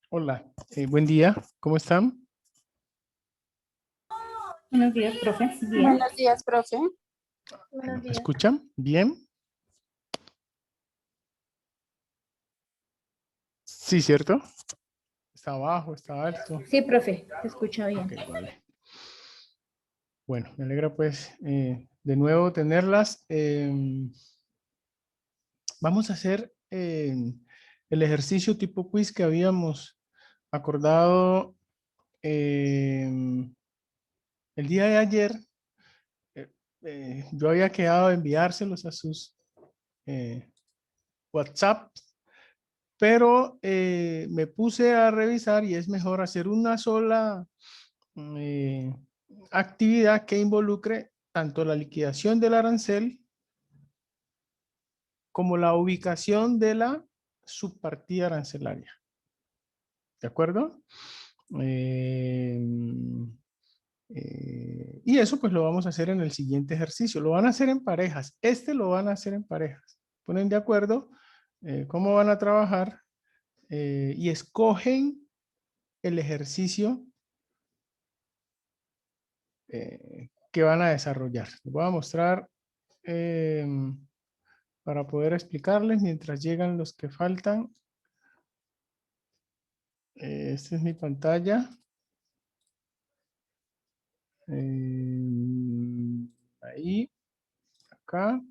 Hola, buen día, ¿cómo están? Buenos días, profe. Bien. Buenos días, profe. Bueno, Buenos ¿me días. escuchan? ¿Bien? Sí, ¿cierto? ¿Está bajo, está alto? Sí, profe, se escucha bien. Ok, vale. Bueno, me alegra pues de nuevo tenerlas. Vamos a hacer el ejercicio tipo quiz que habíamos acordado el día de ayer. Eh, yo había quedado de enviárselos a sus WhatsApp, pero me puse a revisar y es mejor hacer una sola eh, actividad que involucre tanto la liquidación del arancel como la ubicación de la subpartida arancelaria. ¿De acuerdo? Eh, y eso pues lo vamos a hacer en el siguiente ejercicio. Lo van a hacer en parejas. Este lo van a hacer en parejas. Ponen de acuerdo cómo van a trabajar y escogen el ejercicio que van a desarrollar. Les voy a mostrar para poder explicarles mientras llegan los que faltan. Esta es mi pantalla. Ahí, acá.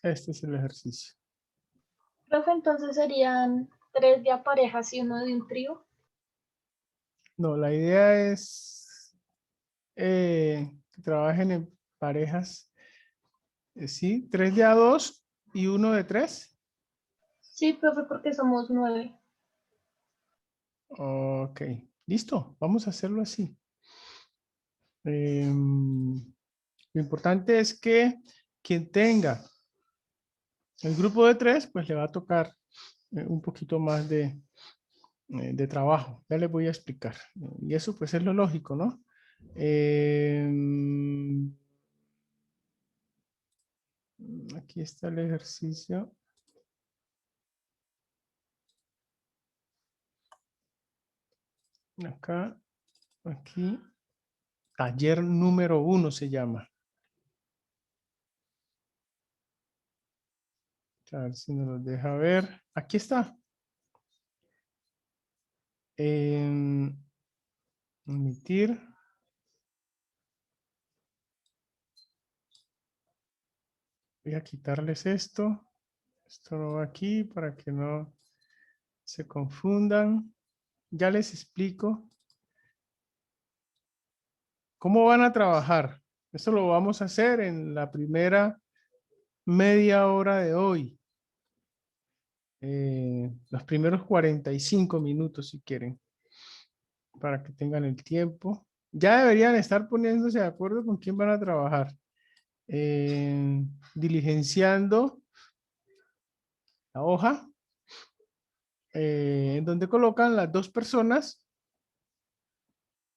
Este es el ejercicio. Profe, entonces serían 3 de a parejas y uno de un trío. No, la idea es que trabajen en parejas. Sí, 3 de a 2 y uno de 3. Sí, profe, porque somos 9. Ok, listo. Vamos a hacerlo así. Lo importante es que quien tenga el grupo de 3, pues le va a tocar un poquito más de trabajo. Ya les voy a explicar. Y eso pues es lo lógico, ¿no? Aquí está el ejercicio. Acá, aquí. Taller número 1 se llama. A ver si nos lo deja ver. Aquí está. Emitir. Voy a quitarles esto. Esto no va aquí para que no se confundan. Ya les explico cómo van a trabajar. Esto lo vamos a hacer en la primera media hora de hoy. Los primeros 45 minutos si quieren, para que tengan el tiempo. Ya deberían estar poniéndose de acuerdo con quién van a trabajar. Diligenciando la hoja en donde colocan las dos personas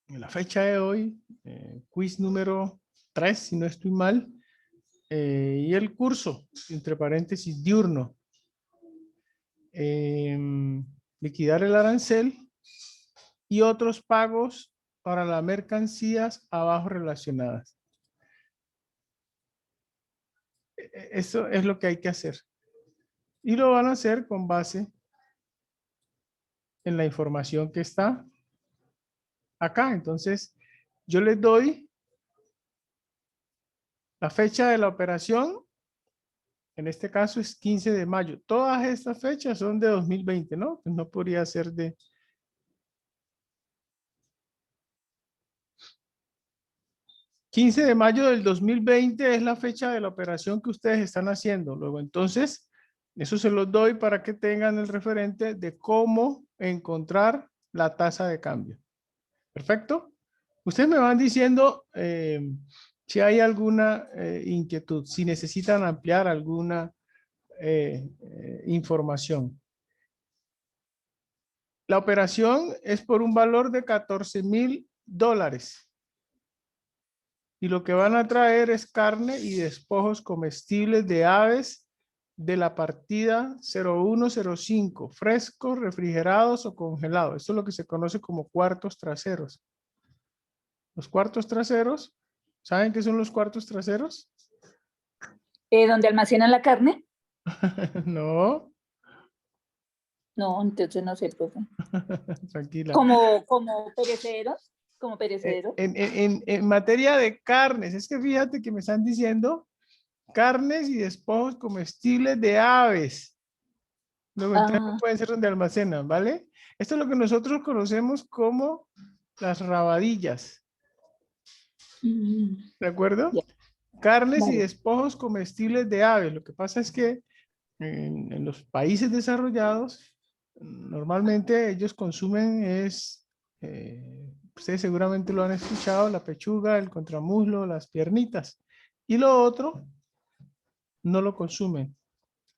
en la fecha de hoy, quiz número 3, si no estoy mal, y el curso, entre paréntesis, diurno. Liquidar el arancel y otros pagos para las mercancías abajo relacionadas. Eso es lo que hay que hacer. Y lo van a hacer con base en la información que está acá. Entonces, yo les doy la fecha de la operación. En este caso es 15 de mayo. Todas estas fechas son de 2020, ¿no? Pues no podría ser de... ...15 de mayo del 2020 es la fecha de la operación que ustedes están haciendo. Luego, entonces, eso se los doy para que tengan el referente de cómo encontrar la tasa de cambio. ¿Perfecto? Ustedes me van diciendo si hay alguna inquietud, si necesitan ampliar alguna información. La operación es por un valor de $14,000. Y lo que van a traer es carne y despojos comestibles de aves de la partida 0105, frescos, refrigerados o congelados. Esto es lo que se conoce como cuartos traseros. Los cuartos traseros, ¿saben qué son los cuartos traseros? ¿Donde almacenan la carne? No, No, entonces no sé, profe. tranquila. ¿Como perecederos? ¿Como perecederos? En materia de carnes, es que fíjate que me están diciendo carnes y despojos comestibles de aves. Luego entonces no pueden ser donde almacenan, ¿vale? Esto es lo que nosotros conocemos como las rabadillas. ¿De acuerdo? Ya. Carnes y Vale. despojos comestibles de aves. Lo que pasa es que en los países desarrollados, normalmente ellos consumen ustedes seguramente lo han escuchado, la pechuga, el contramuslo, las piernitas. Y lo otro, no lo consumen,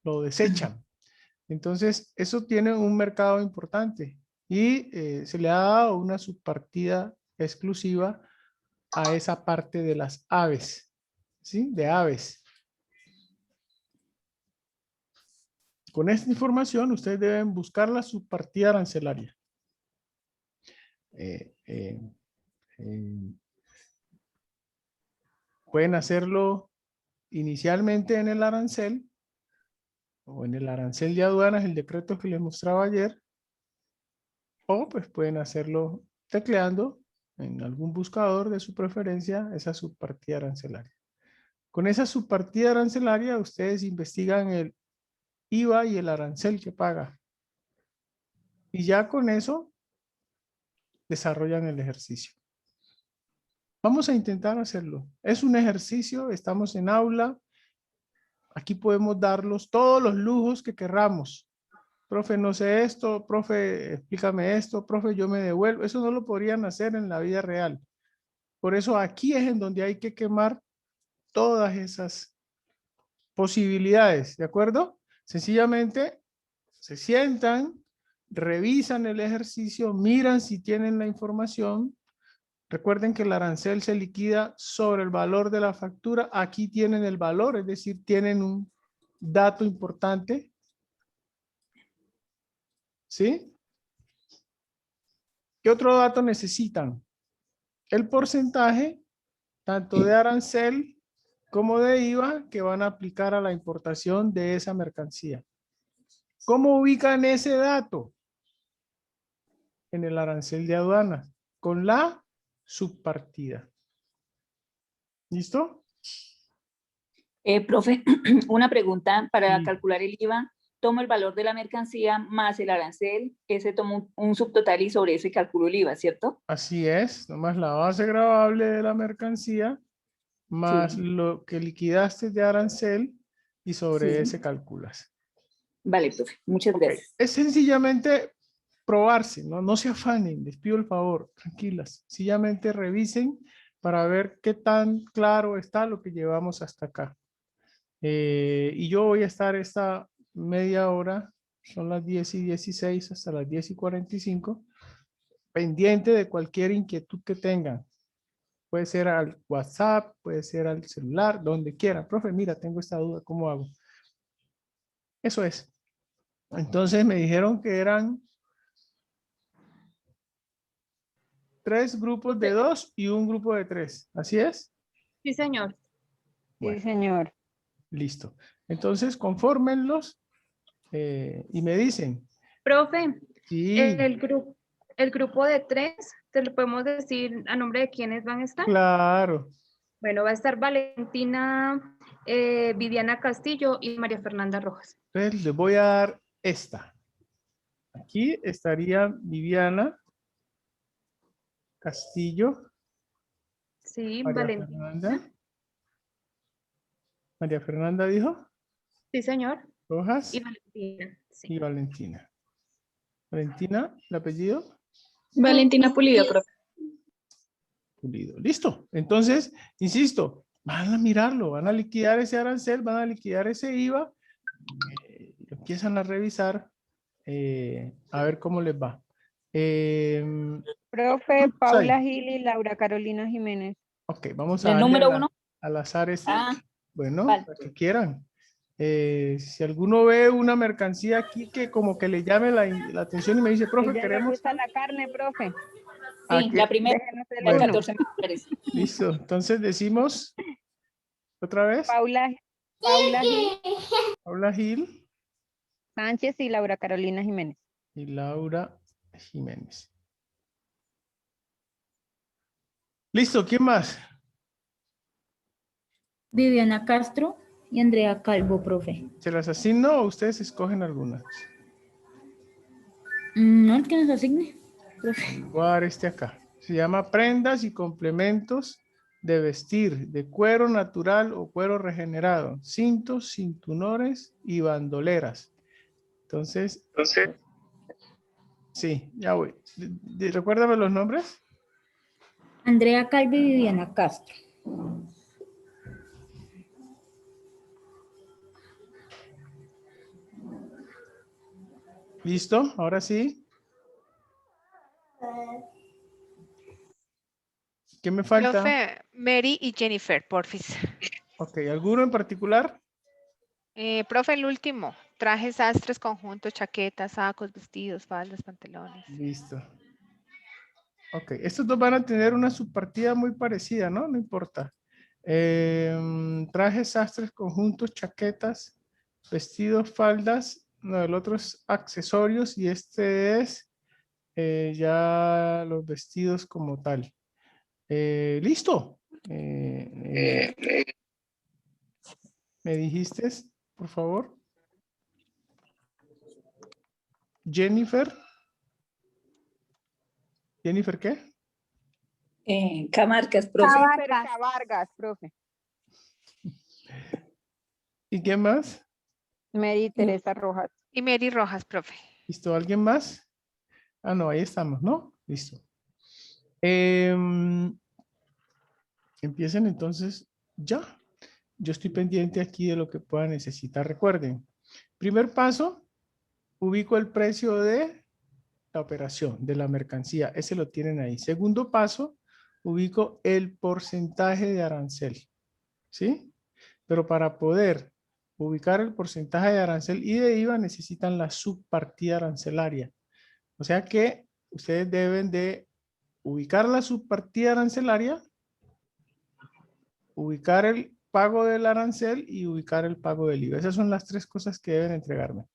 lo desechan. Entonces, eso tiene un mercado importante y se le ha dado una subpartida exclusiva a esa parte de las aves, ¿sí? De aves. Con esta información, ustedes deben buscar la subpartida arancelaria. Pueden hacerlo inicialmente en el arancel o en el arancel de aduanas, el decreto que les mostraba ayer, o pues pueden hacerlo tecleando en algún buscador de su preferencia esa subpartida arancelaria. Con esa subpartida arancelaria ustedes investigan el IVA y el arancel que paga. Y ya con eso desarrollan el ejercicio. Vamos a intentar hacerlo. Es un ejercicio, estamos en aula. Aquí podemos darlos todos los lujos que querramos. Profe, no sé esto, profe, explícame esto, profe, yo me devuelvo. Eso no lo podrían hacer en la vida real. Por eso aquí es en donde hay que quemar todas esas posibilidades, ¿de acuerdo? Sencillamente se sientan, revisan el ejercicio, miran si tienen la información. Recuerden que el arancel se liquida sobre el valor de la factura. Aquí tienen el valor, es decir, tienen un dato importante. ¿Sí? ¿Qué otro dato necesitan? El porcentaje, tanto de arancel como de IVA, que van a aplicar a la importación de esa mercancía. ¿Cómo ubican ese dato? En el arancel de aduanas, con la subpartida. ¿Listo? Profe, una pregunta para Sí. calcular el IVA. Tomo el valor de la mercancía más el arancel, ese tomo un subtotal y sobre ese calculo el IVA, ¿cierto? Así es, nomás la base gravable de la mercancía más Sí, lo que liquidaste de arancel y sobre sí. ese calculas. Vale, profe, muchas Ok, gracias. es sencillamente probarse, ¿no? No se afanen, les pido el favor, tranquilas. Sencillamente revisen para ver qué tan claro está lo que llevamos hasta acá. Y yo voy a estar esta media hora, son las 10:16 hasta las 10:45, pendiente de cualquier inquietud que tengan. Puede ser al WhatsApp, puede ser al celular, donde quieran. Profe, mira, tengo esta duda, ¿cómo hago? Eso es. Entonces me dijeron que eran 3 grupos de 2 y un grupo de 3. ¿Así es? Sí, señor. Bueno, Sí, señor. listo. Entonces, confórmenlos y me dicen. Profe, Sí, el grupo de 3, ¿te lo podemos decir a nombre de quiénes van a estar? claro. Bueno, va a estar Valentina, Viviana Castillo y María Fernanda Rojas. Entonces, les voy a dar esta. Aquí estaría Viviana Castillo, Sí, María Valentina. Fernanda. María Fernanda dijo, Sí, señor. Rojas Y Valentina, sí. y Valentina. Valentina, ¿el apellido? Valentina Pulido, profe. Pulido. Listo. Entonces, insisto, van a mirarlo, van a liquidar ese arancel, van a liquidar ese IVA, empiezan a revisar a ver cómo les va. Profe, Sai. Paula Gil y Laura Carolina Jiménez. Ok, vamos a ¿El darle número 1? al azar este. Ah, Bueno, vale. para que quieran. Si alguno ve una mercancía aquí que como que le llame la atención y me dice, profe, Ella le queremos... gusta la carne, profe. ¿A Sí, qué? la primera Déjenos de Bueno. elegir. 14 dólares. Listo. Entonces decimos otra vez. Paula Gil Paula Gil Sánchez y Laura Carolina Jiménez. y Laura Jiménez. Listo. ¿Quién más? Viviana Castro y Andrea Calvo, profe. ¿Se las asigno o ustedes escogen algunas? No, el que nos asigne, profe. Voy a dar este acá. Se llama prendas y complementos de vestir de cuero natural o cuero regenerado. Cintos, cinturones y bandoleras. Entonces, sí, ya voy. Recuérdame los nombres. Andrea Calvo y Viviana Castro. ¿Listo? Ahora sí. ¿Qué me falta? Profe, Mary y Jennifer, porfis. Ok, ¿alguno en particular? Profe, el último. Trajes, sastres, conjuntos, chaquetas, sacos, vestidos, faldas, pantalones. Listo. Ok, estos dos van a tener una subpartida muy parecida, ¿no? No importa. Trajes, sastres, conjuntos, chaquetas, vestidos, faldas. No, el otro es accesorios y este es ya los vestidos como tal. Listo. ¿Me dijiste, por favor? Jennifer. ¿Jennifer qué? Camarcas, profe. Jennifer Vargas, profe. ¿Y qué más? Mary Teresa Rojas. Y Mary Rojas, profe. ¿Listo? ¿Alguien más? Ah, no, ahí estamos, ¿no? Listo. Empiecen entonces ya. Yo estoy pendiente aquí de lo que puedan necesitar. Recuerden, primer paso, ubico el precio de la operación, de la mercancía. Ese lo tienen ahí. Segundo paso, ubico el porcentaje de arancel. ¿Sí? Pero para poder ubicar el porcentaje de arancel y de IVA necesitan la subpartida arancelaria. O sea que ustedes deben de ubicar la subpartida arancelaria, ubicar el pago del arancel y ubicar el pago del IVA. Esas son las tres cosas que deben entregarme.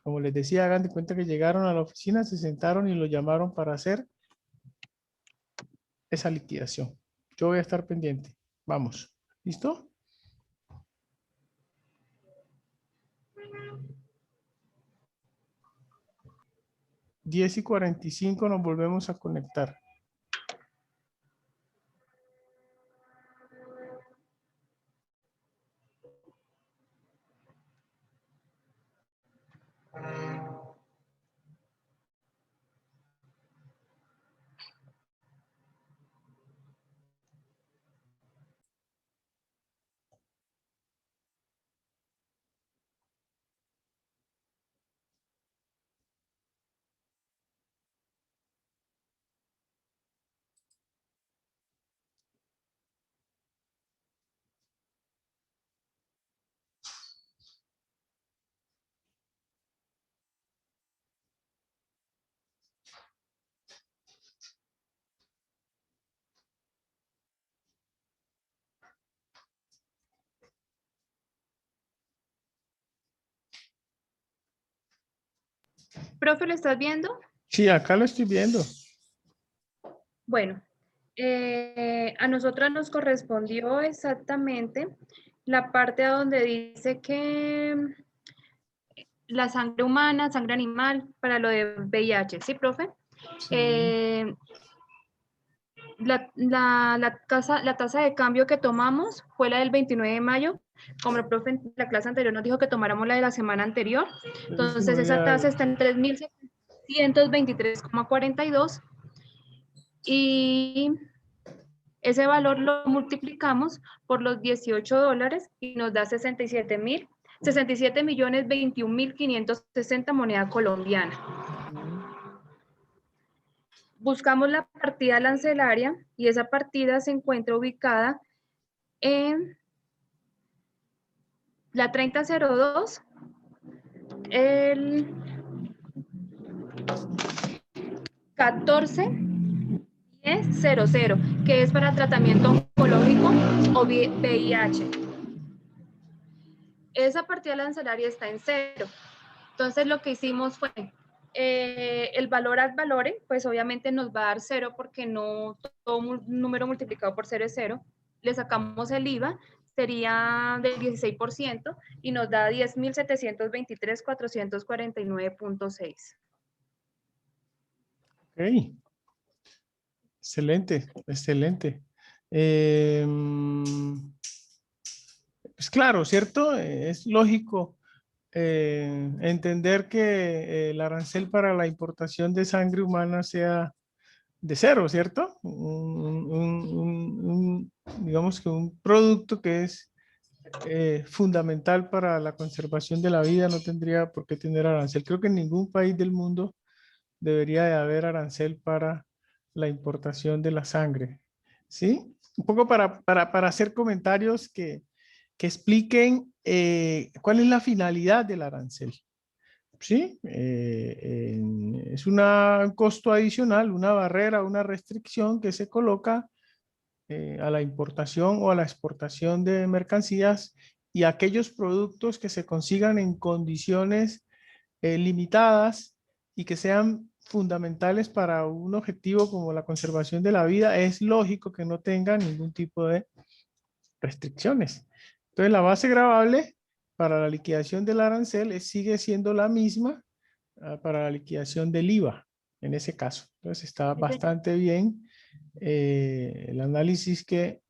Como les decía, hagan de cuenta que llegaron a la oficina, se sentaron y lo llamaron para hacer esa liquidación. Yo voy a estar pendiente. Vamos. ¿Listo? Diez y 45 nos volvemos a conectar. Profe, ¿lo estás viendo? Sí, acá lo estoy viendo. Bueno, a nosotros nos correspondió exactamente la parte donde dice que la sangre humana, sangre animal, para lo de VIH, ¿sí, profe? Sí. La tasa de cambio que tomamos fue la del 29 de mayo. Como el profe en la clase anterior nos dijo que tomáramos la de la semana anterior. Entonces, esa tasa está en 3.723,42 y ese valor lo multiplicamos por los 18 dólares y nos da 67.021.560 moneda colombiana. Buscamos la partida arancelaria y esa partida se encuentra ubicada en la 3002, el 141000, que es para tratamiento oncológico o VIH. Esa partida arancelaria está en 0. Entonces lo que hicimos fue el valor ad valorem, pues obviamente nos va a dar 0 porque no todo número multiplicado por 0 es 0. Le sacamos el IVA, sería del 16% y nos da 10.723.449.6. Ok. Excelente, excelente. Pues claro, ¿cierto? Es lógico entender que el arancel para la importación de sangre humana sea de 0, ¿cierto? Digamos que un producto que es fundamental para la conservación de la vida no tendría por qué tener arancel. Creo que en ningún país del mundo debería de haber arancel para la importación de la sangre. ¿Sí? Un poco para hacer comentarios que expliquen cuál es la finalidad del arancel. ¿Sí? Es un costo adicional, una barrera, una restricción que se coloca a la importación o a la exportación de mercancías y aquellos productos que se consigan en condiciones limitadas y que sean fundamentales para un objetivo como la conservación de la vida, es lógico que no tenga ningún tipo de restricciones. Entonces, la base gravable para la liquidación del arancel sigue siendo la misma para la liquidación del IVA, en ese caso. Entonces, está bastante bien el análisis que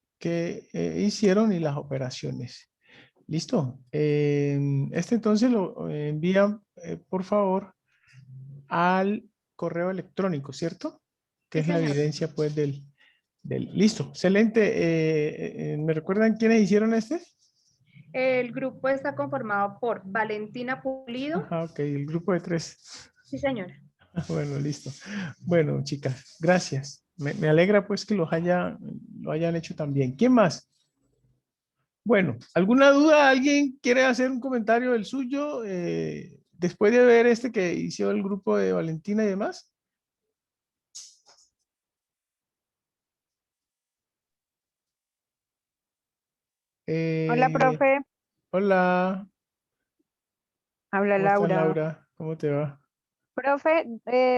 hicieron y las operaciones. ¿Listo? Este entonces lo envían, por favor, al correo electrónico, ¿cierto? Que Sí, es la señor. evidencia, pues, Listo, excelente. ¿Me recuerdan quiénes hicieron este? El grupo está conformado por Valentina Pulido. Ajá, ok, el grupo de 3. Sí, señor. Bueno, listo. Bueno, chicas, gracias. Me alegra, pues, que lo hayan hecho también. ¿Quién más? Bueno, ¿alguna duda? ¿Alguien quiere hacer un comentario del suyo después de ver este que hizo el grupo de Valentina y demás? Hola, profe. Hola, Habla ¿cómo estás, Laura. Laura? ¿Cómo te va? Profe,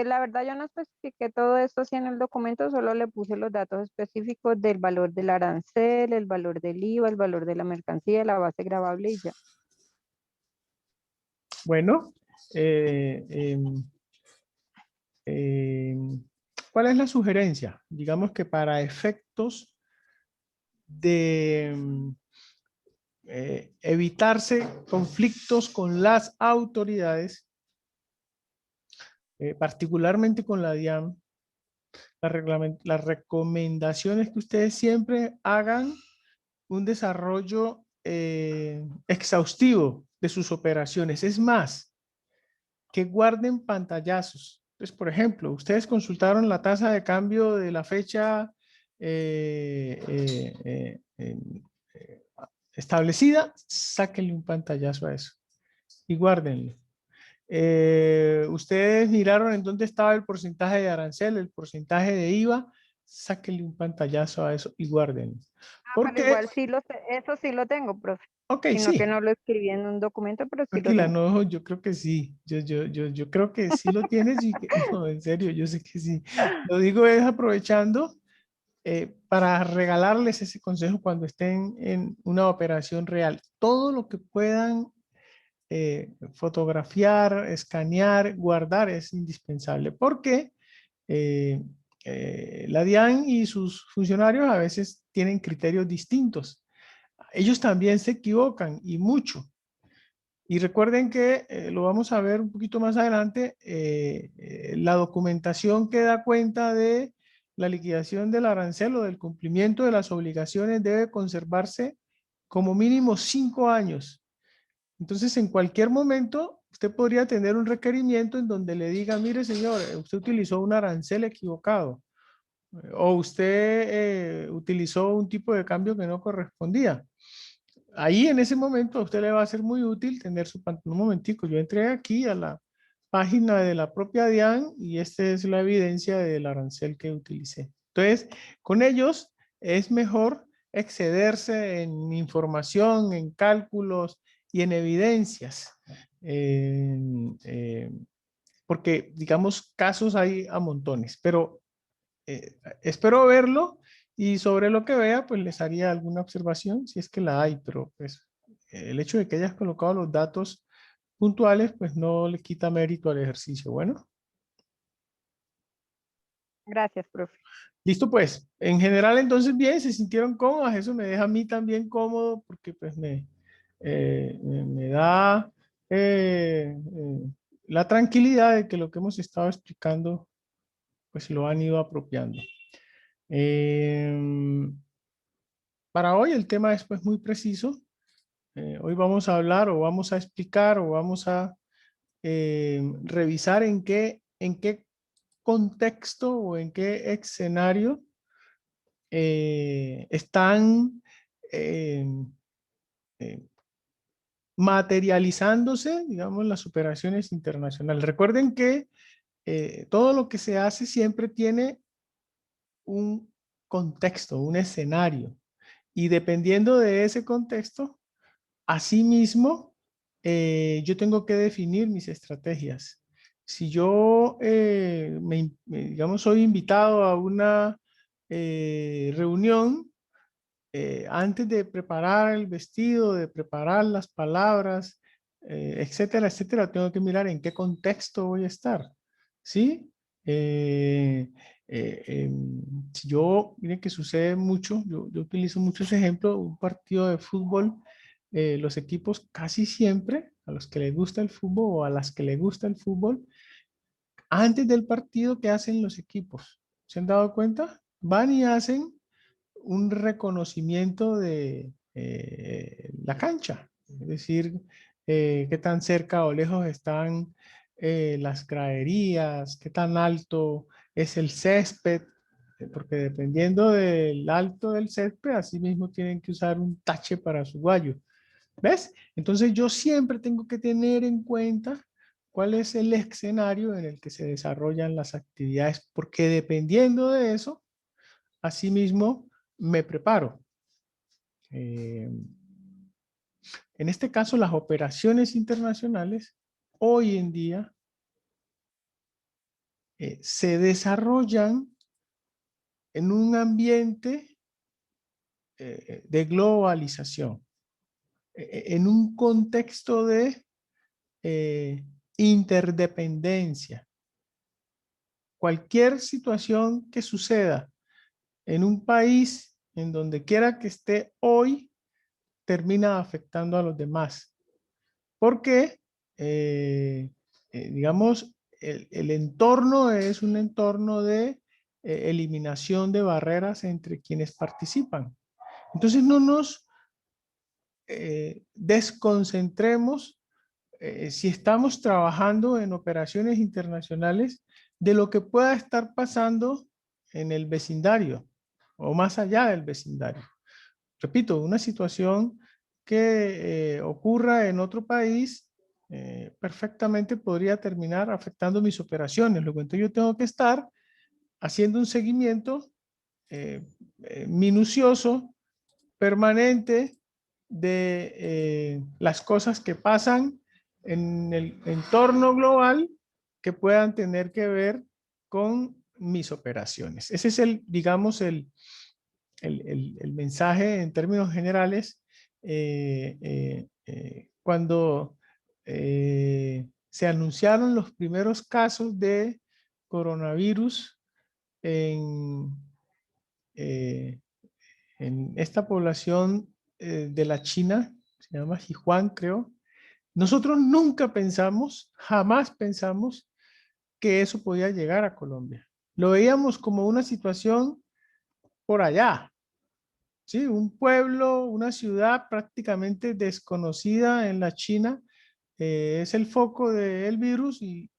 la verdad yo no especifiqué todo esto así en el documento, solo le puse los datos específicos del valor del arancel, el valor del IVA, el valor de la mercancía, la base gravable y ya. Bueno, ¿cuál es la sugerencia? Digamos que para efectos de evitarse conflictos con las autoridades, particularmente con la DIAN, las recomendaciones que ustedes siempre hagan un desarrollo exhaustivo de sus operaciones. Es más, que guarden pantallazos. Entonces, por ejemplo, ustedes consultaron la tasa de cambio de la fecha establecida, sáquenle un pantallazo a eso y guárdenlo. Ustedes miraron en dónde estaba el porcentaje de arancel, el porcentaje de IVA, sáquenle un pantallazo a eso y guárdenlo. Pero Porque, igual sí eso sí lo tengo, profe. ok, Sino que sí, no lo escribí en un documento, pero sí lo tranquila, tengo. no, yo creo que sí, yo creo que sí lo tienes y que, no, en serio, yo sé que sí. Lo digo es aprovechando para regalarles ese consejo cuando estén en una operación real. Todo lo que puedan fotografiar, escanear, guardar es indispensable porque la DIAN y sus funcionarios a veces tienen criterios distintos. Ellos también se equivocan y mucho. Y recuerden que lo vamos a ver un poquito más adelante, la documentación que da cuenta de la liquidación del arancel o del cumplimiento de las obligaciones debe conservarse como mínimo 5 años. Entonces, en cualquier momento, usted podría tener un requerimiento en donde le diga, mire señor, usted utilizó un arancel equivocado o usted utilizó un tipo de cambio que no correspondía. ahí en ese momento a usted le va a ser muy útil tener su pantalla. Un momentico, yo entré aquí a la página de la propia DIAN y esta es la evidencia del arancel que utilicé. Entonces, con ellos es mejor excederse en información, en cálculos y en evidencias. Porque, digamos, casos hay a montones, pero espero verlo y sobre lo que vea, pues les haría alguna observación, si es que la hay, pero pues el hecho de que hayas colocado los datos puntuales, pues no le quita mérito al ejercicio. Bueno, Gracias, profe. listo pues. En general, entonces, bien, se sintieron cómodas. Eso me deja a mí también cómodo porque pues me da la tranquilidad de que lo que hemos estado explicando, pues lo han ido apropiando. Para hoy el tema es pues muy preciso. Hoy vamos a hablar o vamos a explicar o vamos a revisar en qué contexto o en qué escenario están eh, eh, materializándose, digamos, las operaciones internacionales. Recuerden que todo lo que se hace siempre tiene un contexto, un escenario. Y dependiendo de ese contexto, asimismo, yo tengo que definir mis estrategias. Si yo, digamos, soy invitado a una reunión, antes de preparar el vestido, de preparar las palabras, etcétera, etcétera, tengo que mirar en qué contexto voy a estar. ¿Sí? Si yo, miren que sucede mucho, yo utilizo mucho ese ejemplo, un partido de fútbol, los equipos casi siempre, a los que les gusta el fútbol o a las que les gusta el fútbol, antes del partido, ¿qué hacen los equipos? ¿Se han dado cuenta? Van y hacen un reconocimiento de la cancha, es decir, qué tan cerca o lejos están las graderías, qué tan alto es el césped, porque dependiendo del alto del césped, así mismo tienen que usar un tache para su guayo. ¿Ves? Entonces yo siempre tengo que tener en cuenta cuál es el escenario en el que se desarrollan las actividades, porque dependiendo de eso, asimismo me preparo. En este caso, las operaciones internacionales hoy en día se desarrollan en un ambiente de globalización, en un contexto de interdependencia. Cualquier situación que suceda en un país, en donde quiera que esté hoy, termina afectando a los demás. Porque, digamos, el entorno es un entorno de eliminación de barreras entre quienes participan. Entonces no nos desconcentremos si estamos trabajando en operaciones internacionales de lo que pueda estar pasando en el vecindario o más allá del vecindario. Repito, una situación que ocurra en otro país perfectamente podría terminar afectando mis operaciones. Luego, entonces yo tengo que estar haciendo un seguimiento minucioso, permanente de las cosas que pasan en el entorno global que puedan tener que ver con mis operaciones. Ese es digamos, el mensaje en términos generales cuando se anunciaron los primeros casos de coronavirus en, eh, en esta población de la China, se llama Sichuan, creo. Nosotros nunca pensamos, jamás pensamos que eso podía llegar a Colombia. Lo veíamos como una situación por allá, ¿sí? Un pueblo, una ciudad prácticamente desconocida en la China, es el foco del virus y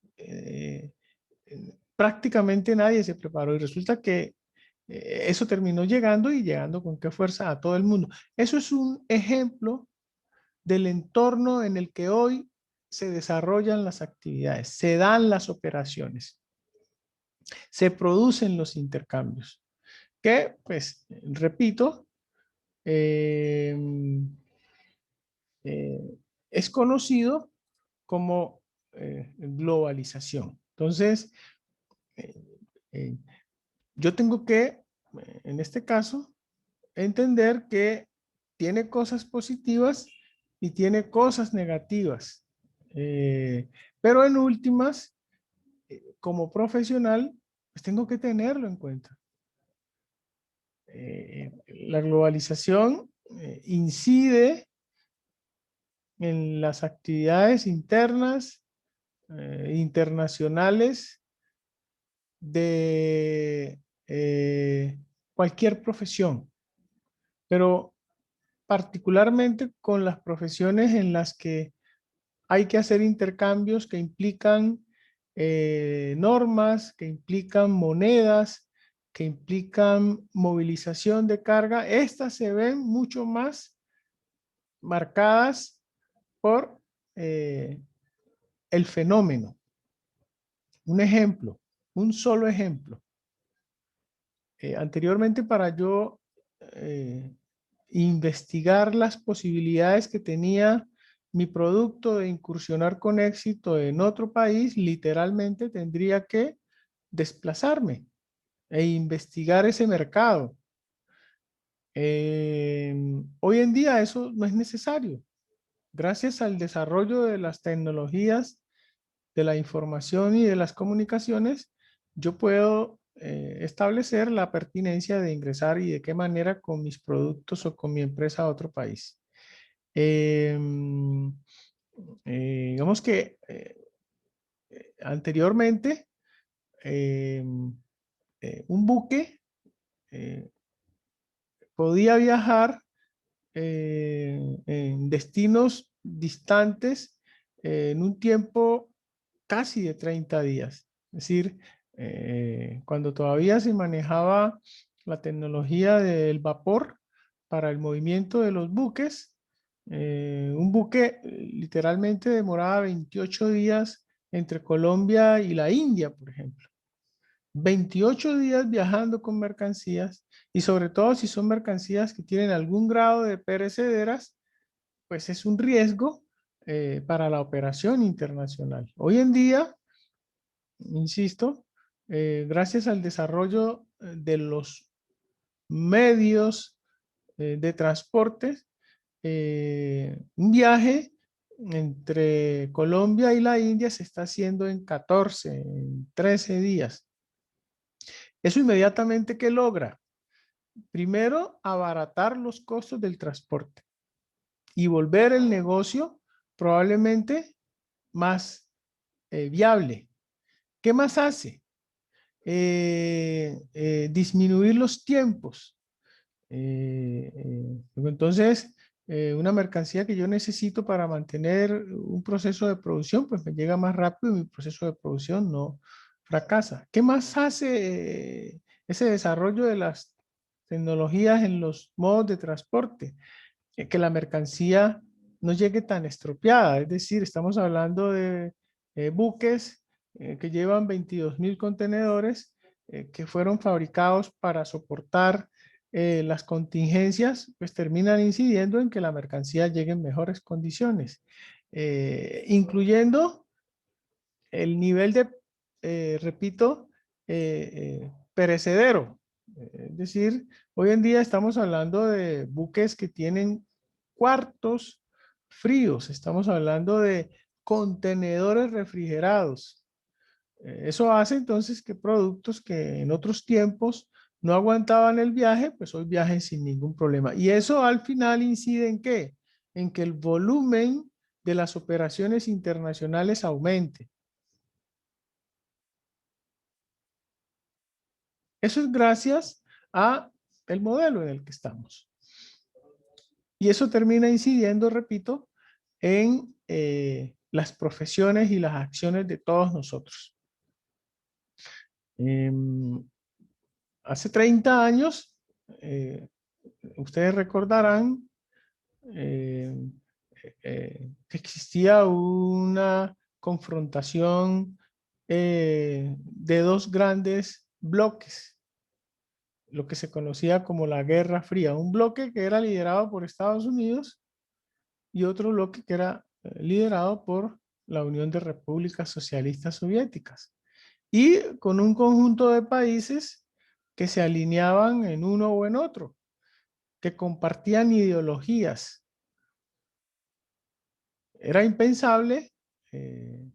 prácticamente nadie se preparó. Y resulta que eso terminó llegando y llegando con qué fuerza a todo el mundo. Eso es un ejemplo del entorno en el que hoy se desarrollan las actividades, se dan las operaciones, se producen los intercambios, que, pues, repito, es conocido como globalización. Entonces, eh, yo tengo que, en este caso, entender que tiene cosas positivas y tiene cosas negativas. Pero en últimas, como profesional, pues tengo que tenerlo en cuenta. La globalización incide en las actividades internas, internacionales de cualquier profesión, pero particularmente con las profesiones en las que hay que hacer intercambios que implican normas, que implican monedas, que implican movilización de carga. Estas se ven mucho más marcadas por el fenómeno. Un ejemplo, un solo ejemplo. Anteriormente, para yo investigar las posibilidades que tenía mi producto de incursionar con éxito en otro país, literalmente tendría que desplazarme e investigar ese mercado. Hoy en día eso no es necesario. Gracias al desarrollo de las tecnologías de la información y de las comunicaciones, yo puedo establecer la pertinencia de ingresar y de qué manera con mis productos o con mi empresa a otro país. Digamos que anteriormente un buque podía viajar en destinos distantes en un tiempo casi de 30 días. Es decir, cuando todavía se manejaba la tecnología del vapor para el movimiento de los buques, un buque literalmente demoraba 28 días entre Colombia y la India, por ejemplo. 28 días viajando con mercancías y sobre todo si son mercancías que tienen algún grado de perecederas, pues es un riesgo para la operación internacional. Hoy en día, insisto, gracias al desarrollo de los medios de transporte, un viaje entre Colombia y la India se está haciendo en 14, en 13 días. Eso inmediatamente, ¿qué logra? Primero, abaratar los costos del transporte y volver el negocio probablemente más viable. ¿Qué más hace? Disminuir los tiempos. Entonces, una mercancía que yo necesito para mantener un proceso de producción, pues me llega más rápido y mi proceso de producción no fracasa. ¿Qué más hace ese desarrollo de las tecnologías en los modos de transporte? Que la mercancía no llegue tan estropeada. Es decir, estamos hablando de buques que llevan 22,000 contenedores que fueron fabricados para soportar las contingencias, pues terminan incidiendo en que la mercancía llegue en mejores condiciones, incluyendo el nivel de, repito, perecedero. Es decir, hoy en día estamos hablando de buques que tienen cuartos fríos, estamos hablando de contenedores refrigerados. Eso hace entonces que productos que en otros tiempos no aguantaban el viaje, pues hoy viajen sin ningún problema. Y eso al final incide en ¿qué? En que el volumen de las operaciones internacionales aumente. Eso es gracias a el modelo en el que estamos. Y eso termina incidiendo, repito, en las profesiones y las acciones de todos nosotros. hace 30 años, ustedes recordarán que existía una confrontación de dos grandes bloques, lo que se conocía como la Guerra Fría, un bloque que era liderado por Estados Unidos y otro bloque que era liderado por la Unión de Repúblicas Socialistas Soviéticas, y con un conjunto de países que se alineaban en uno o en otro, que compartían ideologías. Era impensable que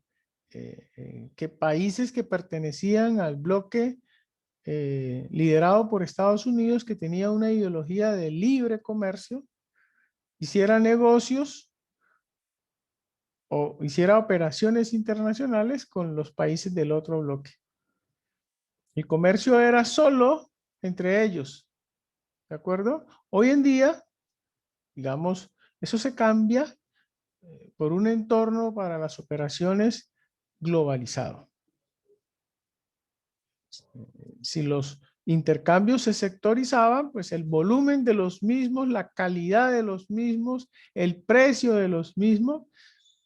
países que pertenecían al bloque liderado por Estados Unidos, que tenía una ideología de libre comercio, hiciera negocios o hiciera operaciones internacionales con los países del otro bloque. El comercio era solo entre ellos, ¿de acuerdo? Hoy en día, digamos, eso se cambia por un entorno para las operaciones globalizado. Si los intercambios se sectorizaban, pues el volumen de los mismos, la calidad de los mismos, el precio de los mismos,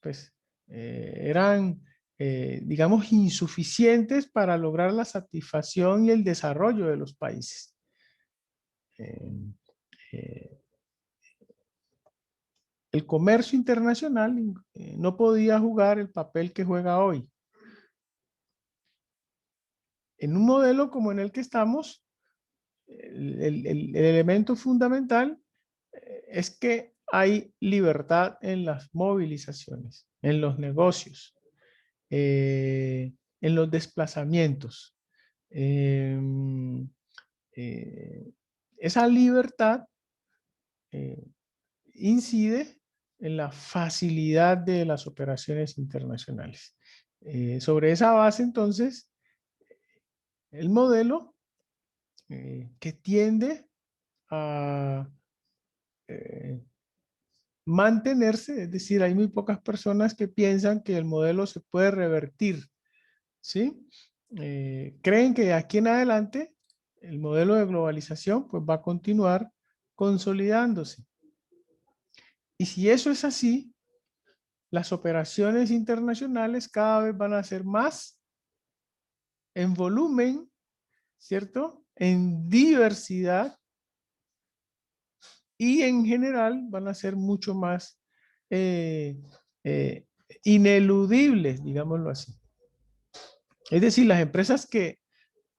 pues eran, digamos, insuficientes para lograr la satisfacción y el desarrollo de los países. El comercio internacional no podía jugar el papel que juega hoy. En un modelo como en el que estamos, el elemento fundamental es que hay libertad en las movilizaciones, en los negocios, en los desplazamientos. Esa libertad incide en la facilidad de las operaciones internacionales. Sobre esa base, entonces, el modelo que tiende a mantenerse, es decir, hay muy pocas personas que piensan que el modelo se puede revertir, ¿sí? Creen que de aquí en adelante el modelo de globalización pues va a continuar consolidándose. Y si eso es así, las operaciones internacionales cada vez van a ser más en volumen, ¿cierto? En diversidad, y en general van a ser mucho más ineludibles, digámoslo así. Es decir, las empresas que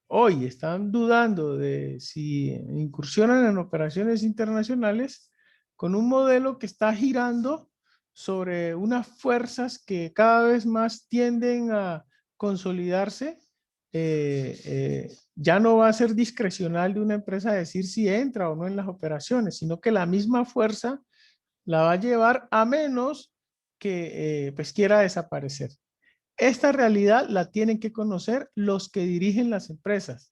hoy están dudando de si incursionan en operaciones internacionales, con un modelo que está girando sobre unas fuerzas que cada vez más tienden a consolidarse, ya no va a ser discrecional de una empresa decir si entra o no en las operaciones, sino que la misma fuerza la va a llevar a menos que pues quiera desaparecer. Esta realidad la tienen que conocer los que dirigen las empresas.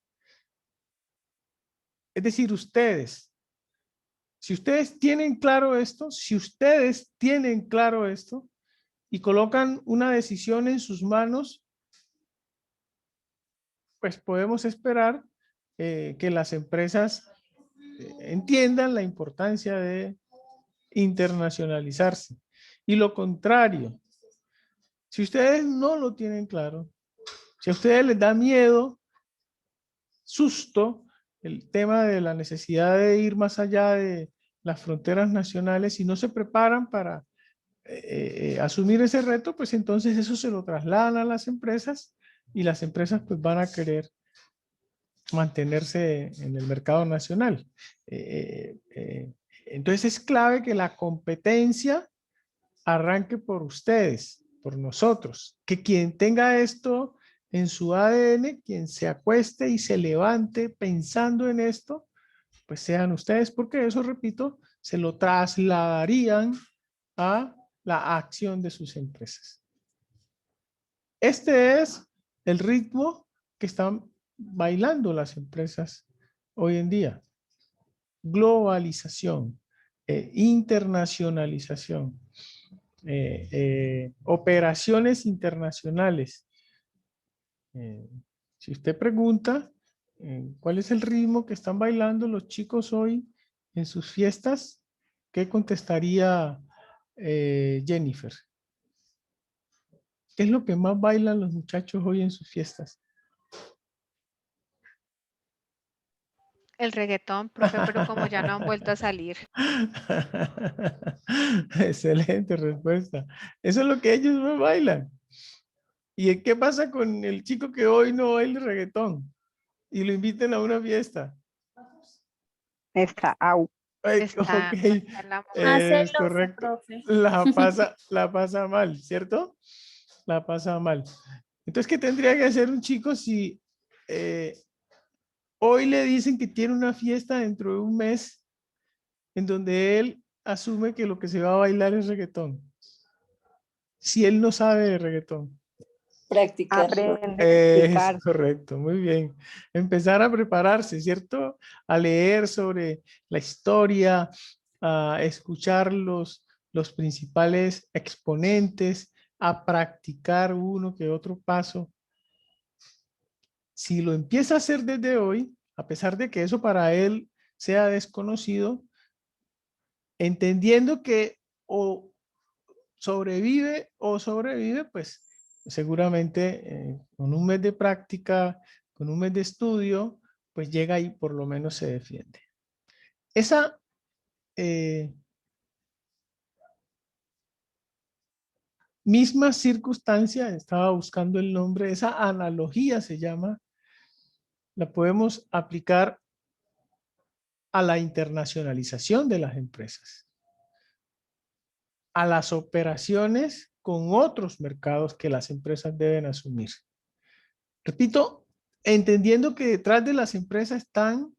Es decir, ustedes. Si ustedes tienen claro esto, y colocan una decisión en sus manos, pues podemos esperar que las empresas entiendan la importancia de internacionalizarse. Y lo contrario, si ustedes no lo tienen claro, si a ustedes les da miedo, susto, el tema de la necesidad de ir más allá de las fronteras nacionales, y no se preparan para asumir ese reto, pues entonces eso se lo trasladan a las empresas, y las empresas pues van a querer mantenerse en el mercado nacional. Entonces es clave que la competencia arranque por ustedes, por nosotros, que quien tenga esto en su ADN, quien se acueste y se levante pensando en esto, pues sean ustedes, porque eso, repito, se lo trasladarían a la acción de sus empresas. Este es el ritmo que están bailando las empresas hoy en día. Globalización, internacionalización, operaciones internacionales. Si usted pregunta, ¿Cuál es el ritmo que están bailando los chicos hoy en sus fiestas? ¿Qué contestaría Jennifer? ¿Qué es lo que más bailan los muchachos hoy en sus fiestas? El reggaetón, profe, pero como ya no han vuelto a salir. Excelente respuesta. Eso es lo que ellos más bailan. ¿Y qué pasa con el chico que hoy no baila reggaetón y lo inviten a una fiesta? Está out. Ay, Está, ok, está la moda. es Celoso, correcto. profe. La pasa mal, ¿cierto? La pasa mal. Entonces, ¿qué tendría que hacer un chico si hoy le dicen que tiene una fiesta dentro de un mes en donde él asume que lo que se va a bailar es reggaetón? Si él no sabe de reggaetón. Practicar. Aprende, Es practicar. correcto, muy bien. Empezar a prepararse, ¿cierto? A leer sobre la historia, a escuchar los principales exponentes, a practicar uno que otro paso. Si lo empieza a hacer desde hoy, a pesar de que eso para él sea desconocido, entendiendo que o sobrevive, pues seguramente con un mes de práctica, con un mes de estudio, pues llega y por lo menos se defiende. Esa misma circunstancia, estaba buscando el nombre, esa analogía se llama, la podemos aplicar a la internacionalización de las empresas, a las operaciones con otros mercados que las empresas deben asumir. Repito, entendiendo que detrás de las empresas están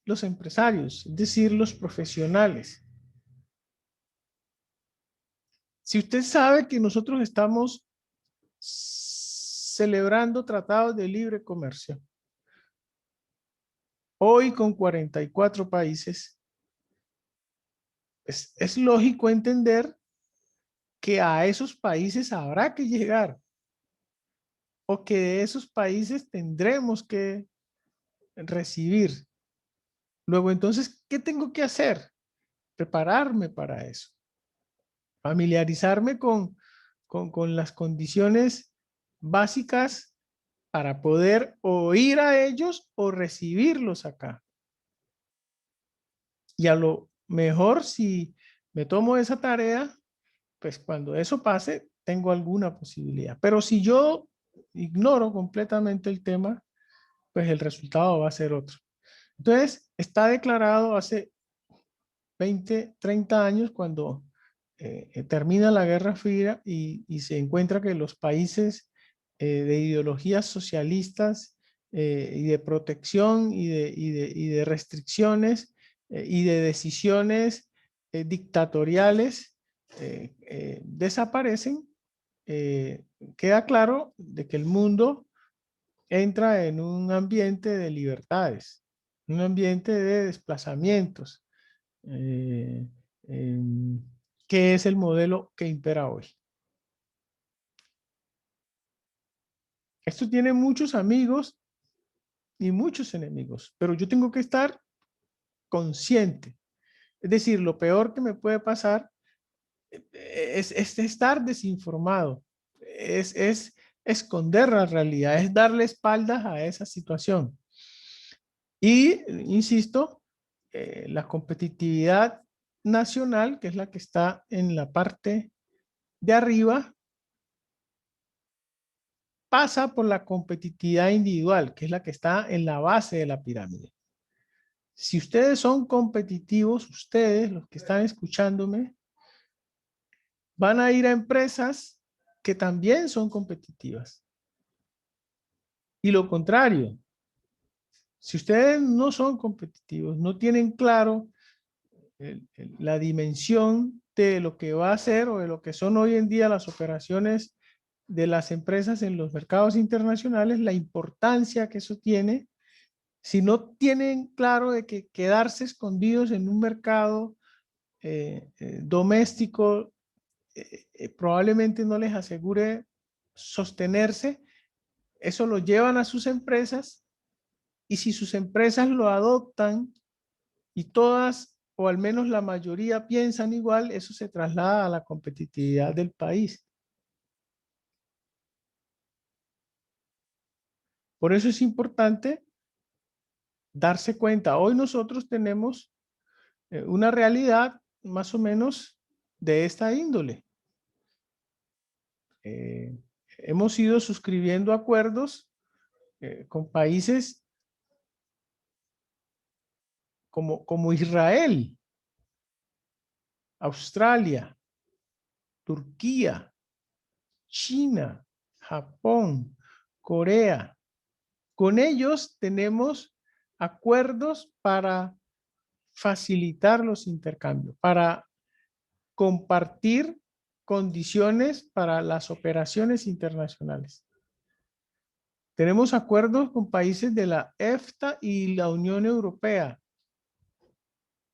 los empresarios, es decir, los profesionales. Si usted sabe que nosotros estamos celebrando tratados de libre comercio, hoy con 44 países, es lógico entender que a esos países habrá que llegar o que de esos países tendremos que recibir. Luego, entonces, ¿qué tengo que hacer? Prepararme para eso. Familiarizarme con las condiciones básicas para poder o ir a ellos o recibirlos acá. Y a lo mejor si me tomo esa tarea, pues cuando eso pase, tengo alguna posibilidad. Pero si yo ignoro completamente el tema, pues el resultado va a ser otro. Entonces, está declarado hace 20, 30 años cuando termina la Guerra Fría y se encuentra que los países de ideologías socialistas y de protección y de restricciones y de decisiones dictatoriales desaparecen, queda claro de que el mundo entra en un ambiente de libertades, un ambiente de desplazamientos, eh, que es el modelo que impera hoy. Esto tiene muchos amigos y muchos enemigos, pero yo tengo que estar consciente. Es decir, lo peor que me puede pasar es estar desinformado, es esconder la realidad, es darle espaldas a esa situación. Y, insisto, la competitividad nacional, que es la que está en la parte de arriba, pasa por la competitividad individual, que es la que está en la base de la pirámide. Si ustedes son competitivos, ustedes, los que están escuchándome, van a ir a empresas que también son competitivas. Y lo contrario, si ustedes no son competitivos, no tienen claro la dimensión de lo que va a ser o de lo que son hoy en día las operaciones de las empresas en los mercados internacionales, la importancia que eso tiene, si no tienen claro de que quedarse escondidos en un mercado doméstico probablemente no les asegure sostenerse, eso lo llevan a sus empresas Y si sus empresas lo adoptan y todas, o al menos la mayoría, piensan igual, eso se traslada a la competitividad del país. Por eso es importante darse cuenta. Hoy nosotros tenemos una realidad más o menos de esta índole. Hemos ido suscribiendo acuerdos con países como Israel, Australia, Turquía, China, Japón, Corea. Con ellos tenemos acuerdos para facilitar los intercambios, para compartir condiciones para las operaciones internacionales. Tenemos acuerdos con países de la EFTA y la Unión Europea.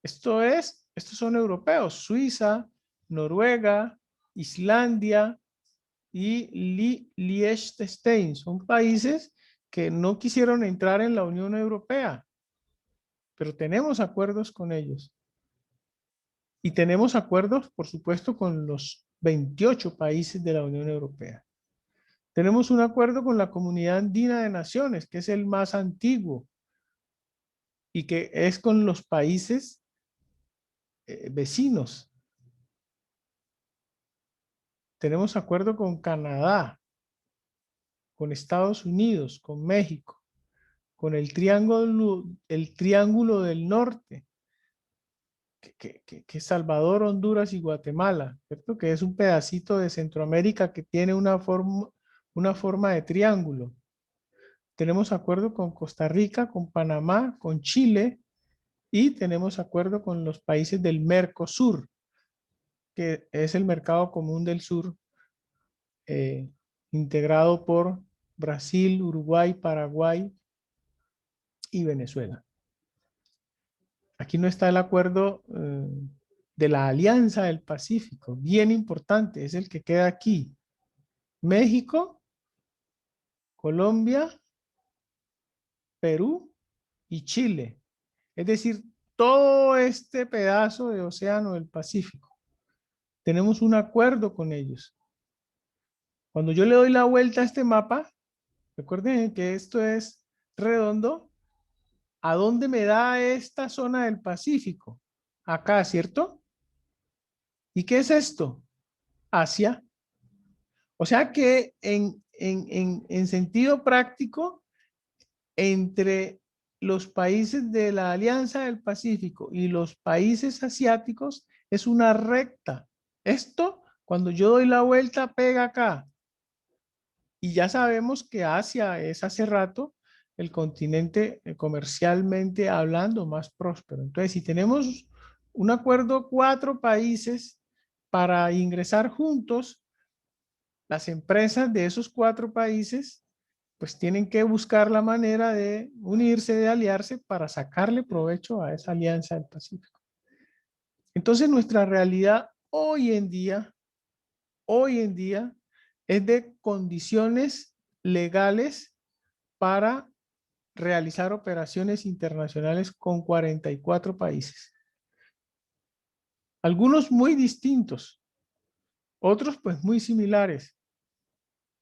Estos son europeos, Suiza, Noruega, Islandia y Liechtenstein. Son países que no quisieron entrar en la Unión Europea, pero tenemos acuerdos con ellos. Y tenemos acuerdos, por supuesto, con los 28 países de la Unión Europea. Tenemos un acuerdo con la Comunidad Andina de Naciones, que es el más antiguo y que es con los países vecinos. Tenemos acuerdo con Canadá, con Estados Unidos, con México, con el Triángulo del Norte, que es Salvador, Honduras y Guatemala, ¿cierto? Que es un pedacito de Centroamérica que tiene una forma de triángulo. Tenemos acuerdo con Costa Rica, con Panamá, con Chile y tenemos acuerdo con los países del Mercosur, que es el mercado común del sur, integrado por Brasil, Uruguay, Paraguay y Venezuela. Aquí no está el acuerdo de la Alianza del Pacífico, bien importante, es el que queda aquí. México, Colombia, Perú y Chile. Es decir, todo este pedazo de océano del Pacífico. Tenemos un acuerdo con ellos. Cuando yo le doy la vuelta a este mapa, recuerden que esto es redondo. ¿A dónde me da esta zona del Pacífico? Acá, ¿cierto? ¿Y qué es esto? Asia. O sea que en sentido práctico, entre los países de la Alianza del Pacífico y los países asiáticos es una recta. Esto, cuando yo doy la vuelta, pega acá. Y ya sabemos que Asia es hace rato el continente comercialmente hablando más próspero. Entonces, si tenemos un acuerdo, 4 países para ingresar juntos, las empresas de esos 4 países pues tienen que buscar la manera de unirse, de aliarse para sacarle provecho a esa alianza del Pacífico. Entonces nuestra realidad hoy en día es de condiciones legales para realizar operaciones internacionales con 44 países. Algunos muy distintos, otros pues muy similares,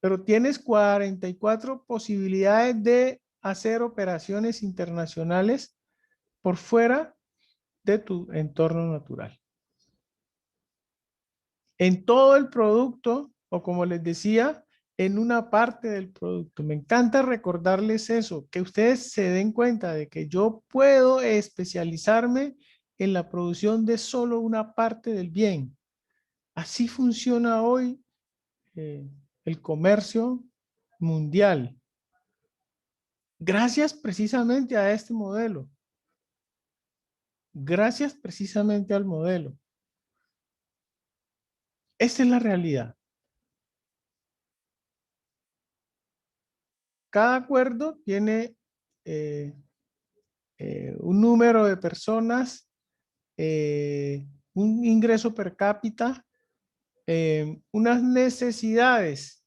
pero tienes 44 posibilidades de hacer operaciones internacionales por fuera de tu entorno natural. En todo el producto, o como les decía, en una parte del producto. Me encanta recordarles eso, que ustedes se den cuenta de que yo puedo especializarme en la producción de solo una parte del bien. Así funciona hoy el comercio mundial. Gracias precisamente a este modelo. Gracias precisamente al modelo. Esta es la realidad. Cada acuerdo tiene un número de personas, un ingreso per cápita, unas necesidades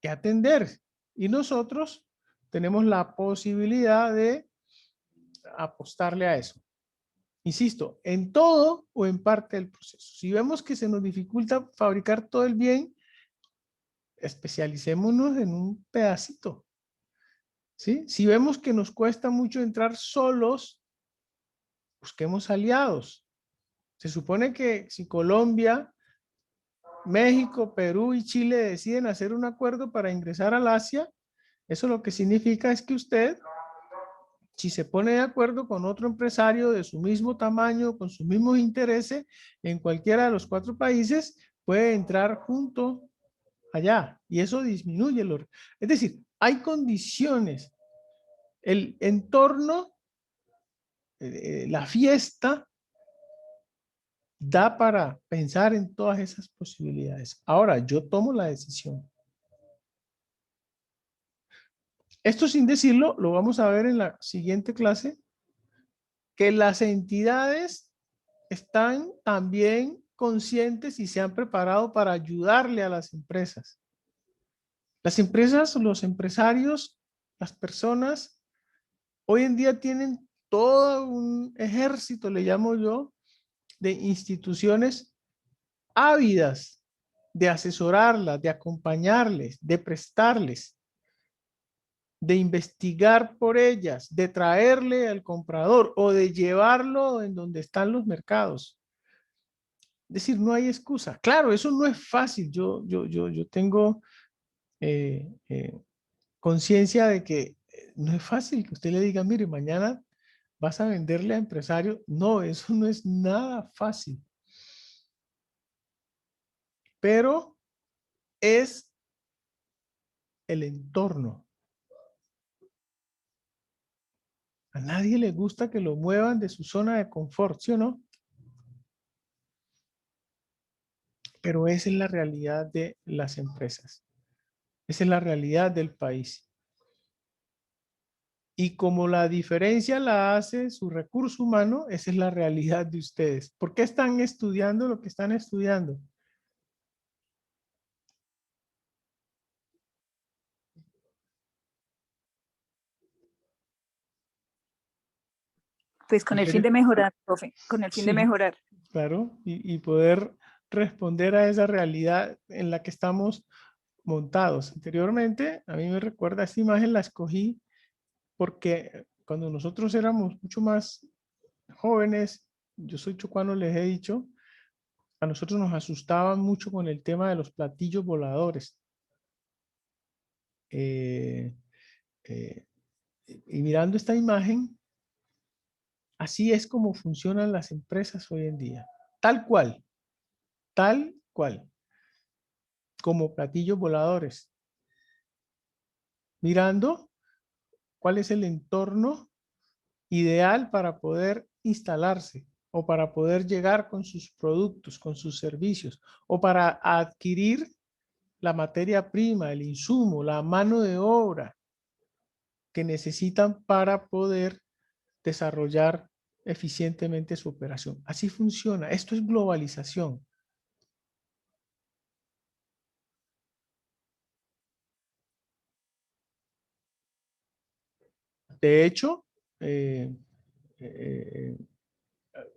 que atender. Y nosotros tenemos la posibilidad de apostarle a eso. Insisto, en todo o en parte del proceso. Si vemos que se nos dificulta fabricar todo el bien, especialicémonos en un pedacito. ¿Sí? Si vemos que nos cuesta mucho entrar solos, busquemos aliados. Se supone que si Colombia, México, Perú y Chile deciden hacer un acuerdo para ingresar al Asia, eso lo que significa es que usted, si se pone de acuerdo con otro empresario de su mismo tamaño, con sus mismos intereses, en cualquiera de los 4 países, puede entrar junto allá y eso disminuye el orden. Es decir, hay condiciones. El entorno, la fiesta, da para pensar en todas esas posibilidades. Ahora, yo tomo la decisión. Esto sin decirlo, lo vamos a ver en la siguiente clase, que las entidades están también conscientes y se han preparado para ayudarle a las empresas. Las empresas, los empresarios, las personas, hoy en día tienen todo un ejército, le llamo yo, de instituciones ávidas de asesorarlas, de acompañarles, de prestarles, de investigar por ellas, de traerle al comprador o de llevarlo en donde están los mercados. Es decir, no hay excusa. Claro, eso no es fácil. Yo tengo conciencia de que no es fácil que usted le diga, mire, mañana vas a venderle a empresario. No, eso no es nada fácil. Pero es el entorno. A nadie le gusta que lo muevan de su zona de confort, ¿sí o no? Pero esa es la realidad de las empresas. Esa es la realidad del país. Y como la diferencia la hace su recurso humano, esa es la realidad de ustedes. ¿Por qué están estudiando lo que están estudiando? Pues con el fin de mejorar, profe, con el fin de Sí, mejorar. claro, y poder responder a esa realidad en la que estamos montados. Anteriormente, a mí me recuerda, esta imagen la escogí porque cuando nosotros éramos mucho más jóvenes, yo soy chocuano, les he dicho, a nosotros nos asustaban mucho con el tema de los platillos voladores. Y mirando esta imagen, así es como funcionan las empresas hoy en día. Tal cual, como platillos voladores. Mirando cuál es el entorno ideal para poder instalarse o para poder llegar con sus productos, con sus servicios o para adquirir la materia prima, el insumo, la mano de obra que necesitan para poder desarrollar eficientemente su operación. Así funciona. Esto es globalización. De hecho, en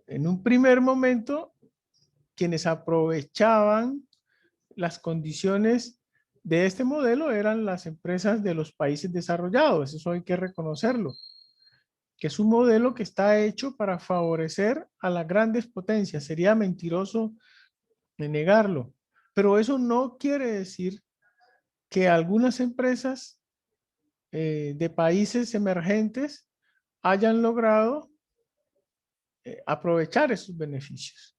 un primer momento, quienes aprovechaban las condiciones de este modelo eran las empresas de los países desarrollados. Eso hay que reconocerlo, que es un modelo que está hecho para favorecer a las grandes potencias. Sería mentiroso negarlo, pero eso no quiere decir que algunas empresas de países emergentes hayan logrado aprovechar esos beneficios.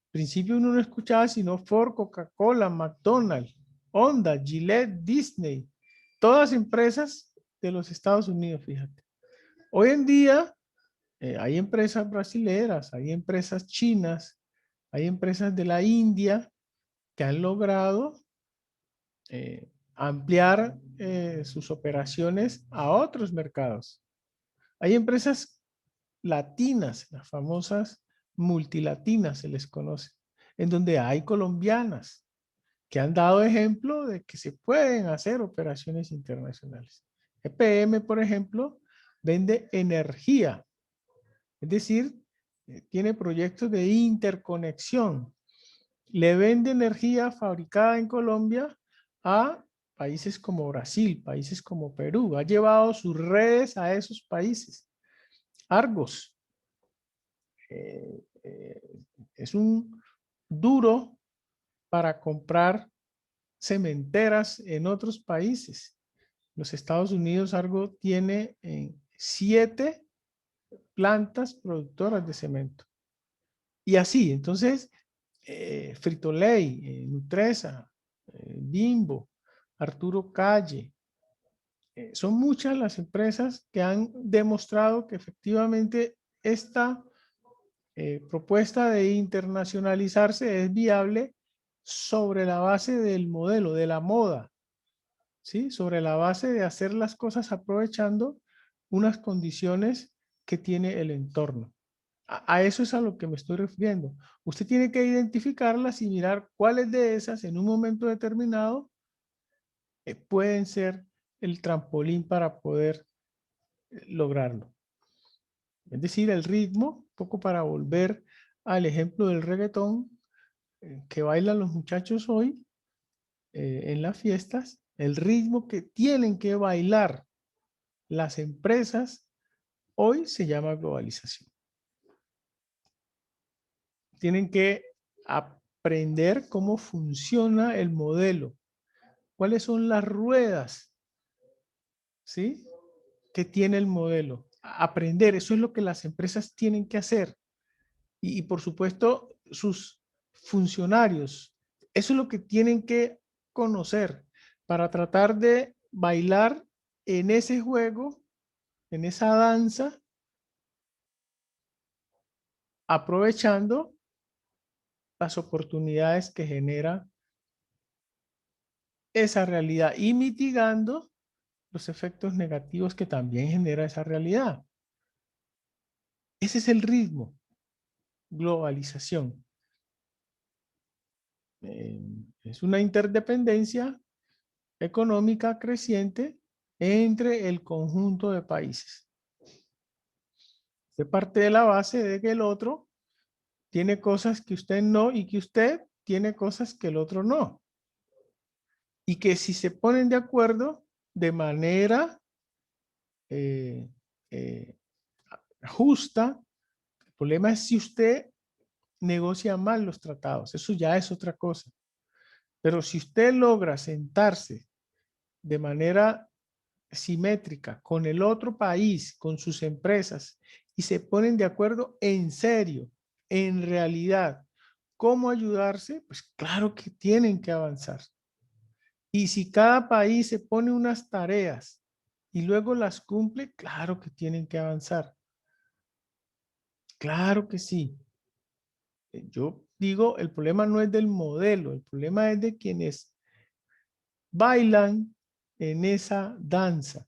Al principio uno no escuchaba sino Ford, Coca-Cola, McDonald's, Honda, Gillette, Disney, todas empresas de los Estados Unidos, fíjate. Hoy en día hay empresas brasileras, hay empresas chinas, hay empresas de la India que han logrado ampliar sus operaciones a otros mercados. Hay empresas latinas, las famosas multilatinas se les conoce, en donde hay colombianas que han dado ejemplo de que se pueden hacer operaciones internacionales. EPM, por ejemplo, vende energía. Es decir, tiene proyectos de interconexión. Le vende energía fabricada en Colombia a países como Brasil, países como Perú. Ha llevado sus redes a esos países. Argos es un duro para comprar cementeras en otros países. Los Estados Unidos, Argo tiene 7 plantas productoras de cemento. Y así, entonces, Frito-Lay, Nutresa, Bimbo, Arturo Calle, son muchas las empresas que han demostrado que efectivamente esta propuesta de internacionalizarse es viable sobre la base del modelo, de la moda, ¿sí? Sobre la base de hacer las cosas aprovechando unas condiciones que tiene el entorno. A eso es a lo que me estoy refiriendo. Usted tiene que identificarlas y mirar cuáles de esas en un momento determinado pueden ser el trampolín para poder lograrlo. Es decir, el ritmo, un poco para volver al ejemplo del reggaetón que bailan los muchachos hoy en las fiestas, el ritmo que tienen que bailar las empresas hoy se llama globalización. Tienen que aprender cómo funciona el modelo, cuáles son las ruedas, ¿sí?, que tiene el modelo. Aprender, eso es lo que las empresas tienen que hacer. Y por supuesto, sus funcionarios, eso es lo que tienen que conocer para tratar de bailar en ese juego, en esa danza, aprovechando las oportunidades que genera esa realidad y mitigando los efectos negativos que también genera esa realidad. Ese es el ritmo, globalización. Es una interdependencia económica creciente entre el conjunto de países. Se parte de la base de que el otro tiene cosas que usted no y que usted tiene cosas que el otro no. Y que si se ponen de acuerdo de manera justa, el problema es si usted negocia mal los tratados. Eso ya es otra cosa. Pero si usted logra sentarse de manera simétrica con el otro país, con sus empresas, y se ponen de acuerdo en serio, en realidad, cómo ayudarse, pues claro que tienen que avanzar. Y si cada país se pone unas tareas y luego las cumple, claro que tienen que avanzar. Claro que sí. Yo digo, el problema no es del modelo, el problema es de quienes bailan en esa danza.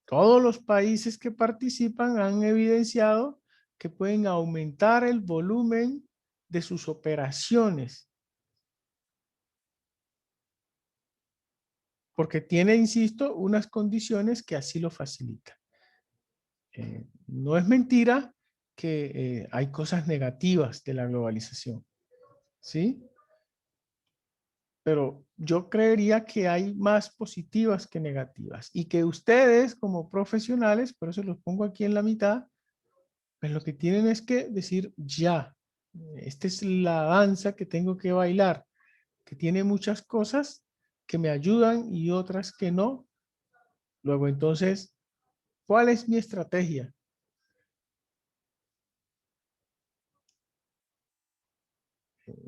Todos los países que participan han evidenciado que pueden aumentar el volumen de sus operaciones. Porque tiene, insisto, unas condiciones que así lo facilitan. No es mentira que hay cosas negativas de la globalización, ¿sí? Pero yo creería que hay más positivas que negativas y que ustedes como profesionales, por eso los pongo aquí en la mitad, pues lo que tienen es que decir ya, esta es la danza que tengo que bailar, que tiene muchas cosas que me ayudan y otras que no. Luego entonces, ¿cuál es mi estrategia?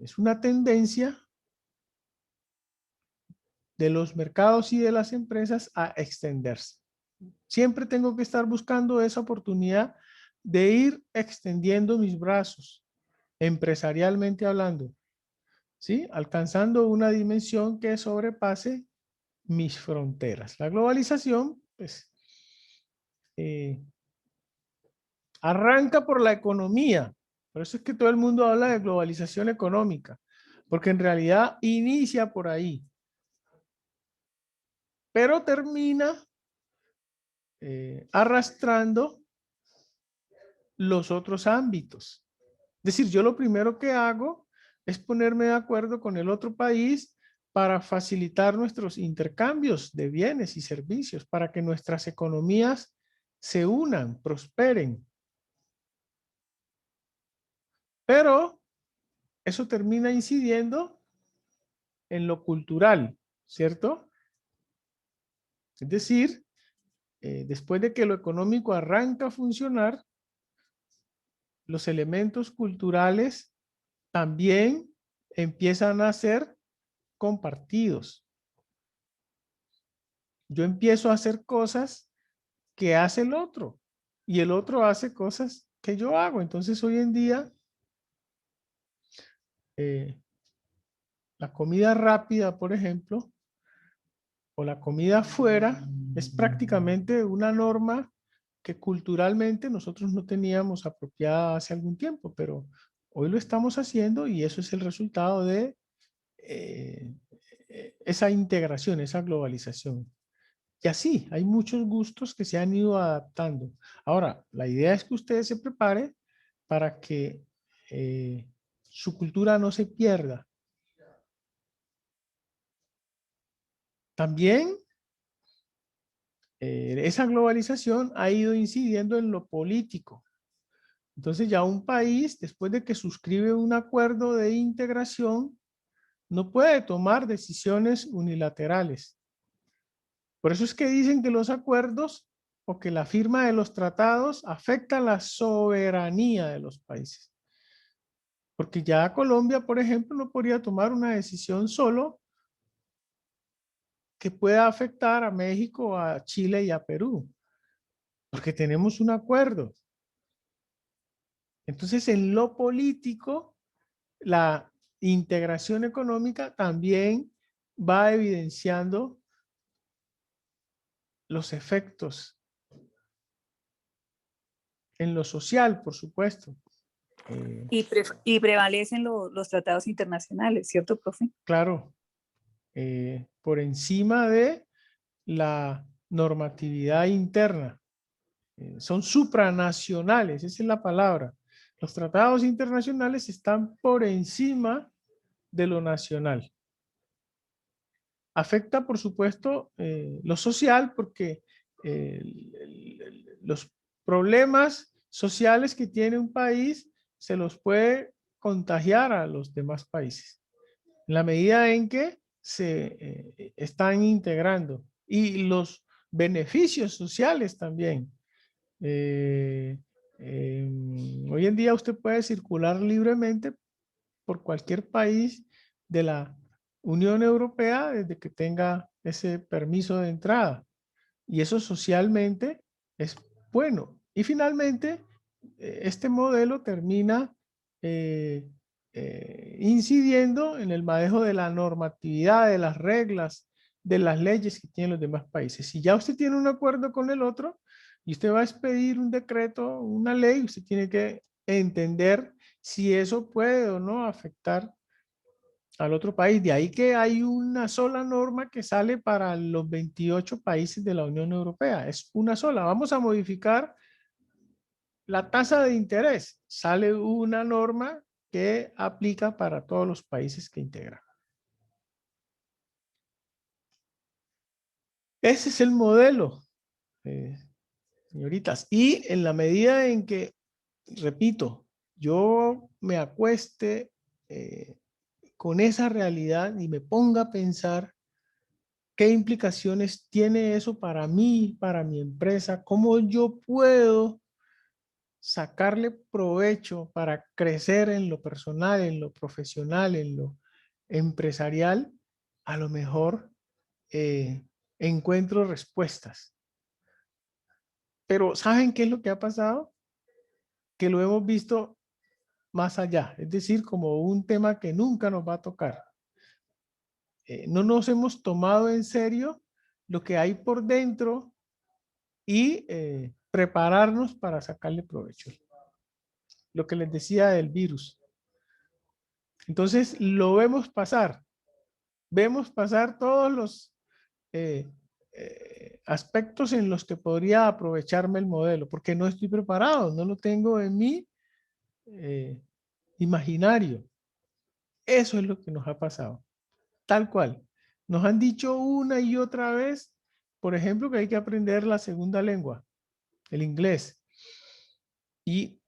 Es una tendencia de los mercados y de las empresas a extenderse. Siempre tengo que estar buscando esa oportunidad de ir extendiendo mis brazos, empresarialmente hablando, ¿sí? Alcanzando una dimensión que sobrepase mis fronteras. La globalización, pues, arranca por la economía. Por eso es que todo el mundo habla de globalización económica, porque en realidad inicia por ahí. pero termina arrastrando los otros ámbitos. Es decir, yo lo primero que hago es ponerme de acuerdo con el otro país para facilitar nuestros intercambios de bienes y servicios, para que nuestras economías se unan, prosperen. Pero eso termina incidiendo en lo cultural, ¿cierto? Es decir, después de que lo económico arranca a funcionar, los elementos culturales también empiezan a ser compartidos. Yo empiezo a hacer cosas que hace el otro y el otro hace cosas que yo hago. Entonces hoy en día la comida rápida, por ejemplo, o la comida afuera es prácticamente una norma que culturalmente nosotros no teníamos apropiada hace algún tiempo, pero hoy lo estamos haciendo y eso es el resultado de esa integración, esa globalización. Y así, hay muchos gustos que se han ido adaptando. Ahora, la idea es que usted se prepare para que su cultura no se pierda. También esa globalización ha ido incidiendo en lo político. Entonces ya un país, después de que suscribe un acuerdo de integración, no puede tomar decisiones unilaterales. Por eso es que dicen que los acuerdos o que la firma de los tratados afecta la soberanía de los países. Porque ya Colombia, por ejemplo, no podría tomar una decisión solo que pueda afectar a México, a Chile y a Perú. Porque tenemos un acuerdo. Entonces, en lo político, la integración económica también va evidenciando los efectos en lo social, por supuesto. Y prevalecen los tratados internacionales, ¿cierto, profe? Claro, por encima de la normatividad interna. Son supranacionales, esa es la palabra. Los tratados internacionales están por encima de lo nacional. Afecta, por supuesto, lo social porque los problemas sociales que tiene un país se los puede contagiar a los demás países. En la medida en que se están integrando. Y los beneficios sociales también. Hoy en día usted puede circular libremente por cualquier país de la Unión Europea desde que tenga ese permiso de entrada. Y eso socialmente es bueno. Y finalmente, este modelo termina incidiendo en el manejo de la normatividad, de las reglas, de las leyes que tienen los demás países. Si ya usted tiene un acuerdo con el otro y usted va a expedir un decreto, una ley, usted tiene que entender si eso puede o no afectar al otro país. De ahí que hay una sola norma que sale para los 28 países de la Unión Europea. Es una sola. Vamos a modificar la tasa de interés. Sale una norma que aplica para todos los países que integran. Ese es el modelo, señoritas. Y en la medida en que, repito, yo me acueste con esa realidad y me ponga a pensar qué implicaciones tiene eso para mí, para mi empresa, cómo yo puedo sacarle provecho para crecer en lo personal, en lo profesional, en lo empresarial, a lo mejor encuentro respuestas. Pero ¿saben qué es lo que ha pasado? Que lo hemos visto más allá, es decir, como un tema que nunca nos va a tocar. No nos hemos tomado en serio lo que hay por dentro y prepararnos para sacarle provecho. Lo que les decía del virus. Entonces lo vemos pasar todos los aspectos en los que podría aprovecharme el modelo, porque no estoy preparado, no lo tengo en mi imaginario. Eso es lo que nos ha pasado, tal cual. Nos han dicho una y otra vez, por ejemplo, que hay que aprender la segunda lengua, el inglés. Y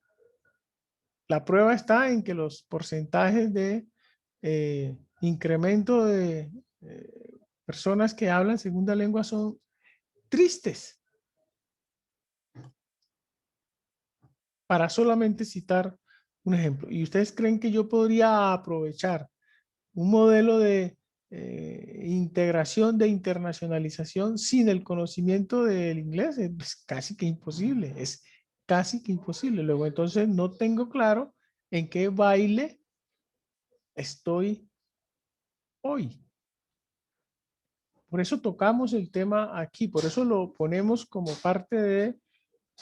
la prueba está en que los porcentajes de incremento de personas que hablan segunda lengua son tristes. Para solamente citar un ejemplo. ¿Y ustedes creen que yo podría aprovechar un modelo de integración, de internacionalización sin el conocimiento del inglés? Es casi que imposible, es casi que imposible. Luego entonces no tengo claro en qué baile estoy hoy. Por eso tocamos el tema aquí, por eso lo ponemos como parte de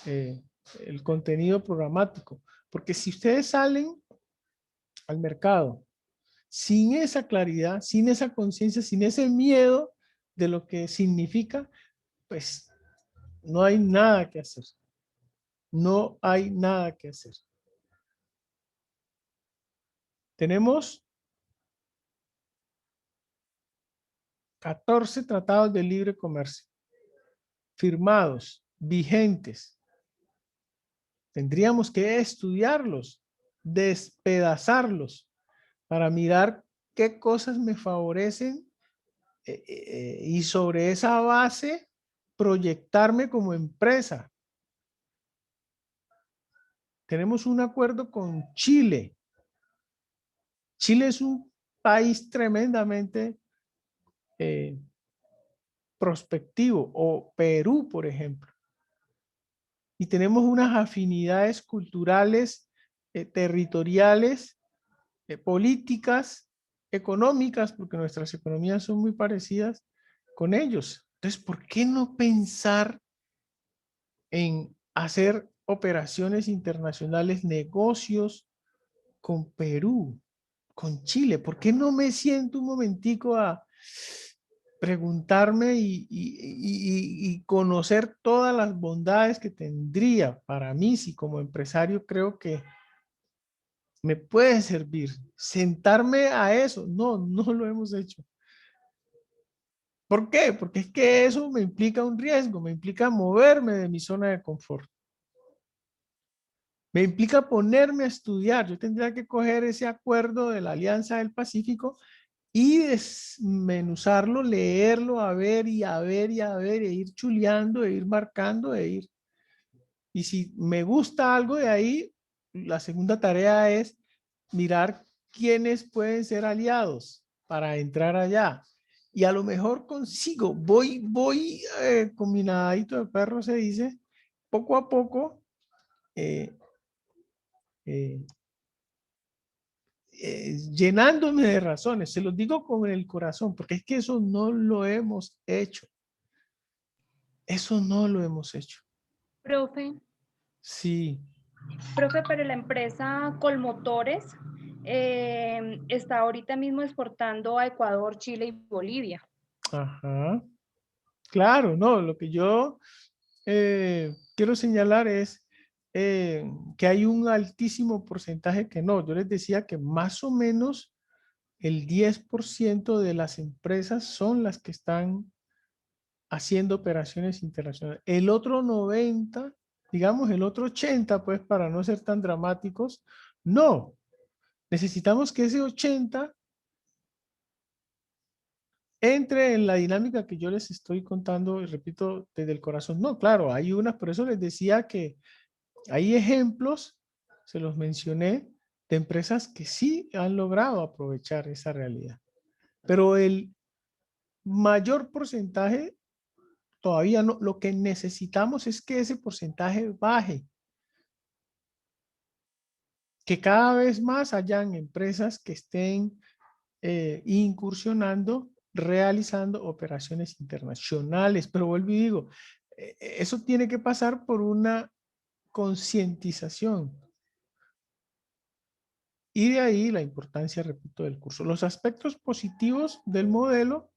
el contenido programático. Porque si ustedes salen al mercado sin esa claridad, sin esa conciencia, sin ese miedo de lo que significa, pues no hay nada que hacer. No hay nada que hacer. Tenemos 14 tratados de libre comercio firmados, vigentes. Tendríamos que estudiarlos, despedazarlos para mirar qué cosas me favorecen y sobre esa base proyectarme como empresa. Tenemos un acuerdo con Chile. Chile es un país tremendamente prospectivo, o Perú, por ejemplo. Y tenemos unas afinidades culturales, territoriales, políticas, económicas, porque nuestras economías son muy parecidas con ellos. Entonces, ¿por qué no pensar en hacer operaciones internacionales, negocios con Perú, con Chile? ¿Por qué no me siento un momentico a preguntarme y conocer todas las bondades que tendría para mí si como empresario creo que me puede servir? Sentarme a eso. No, no lo hemos hecho. ¿Por qué? Porque es que eso me implica un riesgo, me implica moverme de mi zona de confort. Me implica ponerme a estudiar. Yo tendría que coger ese acuerdo de la Alianza del Pacífico y desmenuzarlo, leerlo, a ver y a ver y a ver, e ir chuleando, e ir marcando, e ir. Y si me gusta algo de ahí, la segunda tarea es mirar quiénes pueden ser aliados para entrar allá. Y a lo mejor consigo, voy con mi nadadito de perro, se dice, poco a poco, llenándome de razones. Se los digo con el corazón, porque es que eso no lo hemos hecho. Eso no lo hemos hecho. Profe, Sí. profe, pero la empresa Colmotores está ahorita mismo exportando a Ecuador, Chile y Bolivia. Ajá. Claro, no, lo que yo quiero señalar es que hay un altísimo porcentaje que no. Yo les decía que más o menos el 10% de las empresas son las que están haciendo operaciones internacionales. El otro 90, digamos el otro 80, pues para no ser tan dramáticos, no. Necesitamos que ese 80 entre en la dinámica que yo les estoy contando y repito desde el corazón. No, claro, hay unas, por eso les decía que hay ejemplos, se los mencioné, de empresas que sí han logrado aprovechar esa realidad. Pero el mayor porcentaje todavía no. Lo que necesitamos es que ese porcentaje baje. Que cada vez más hayan empresas que estén incursionando, realizando operaciones internacionales. Pero vuelvo y digo, eso tiene que pasar por una concientización. Y de ahí la importancia, repito, del curso. Los aspectos positivos del modelo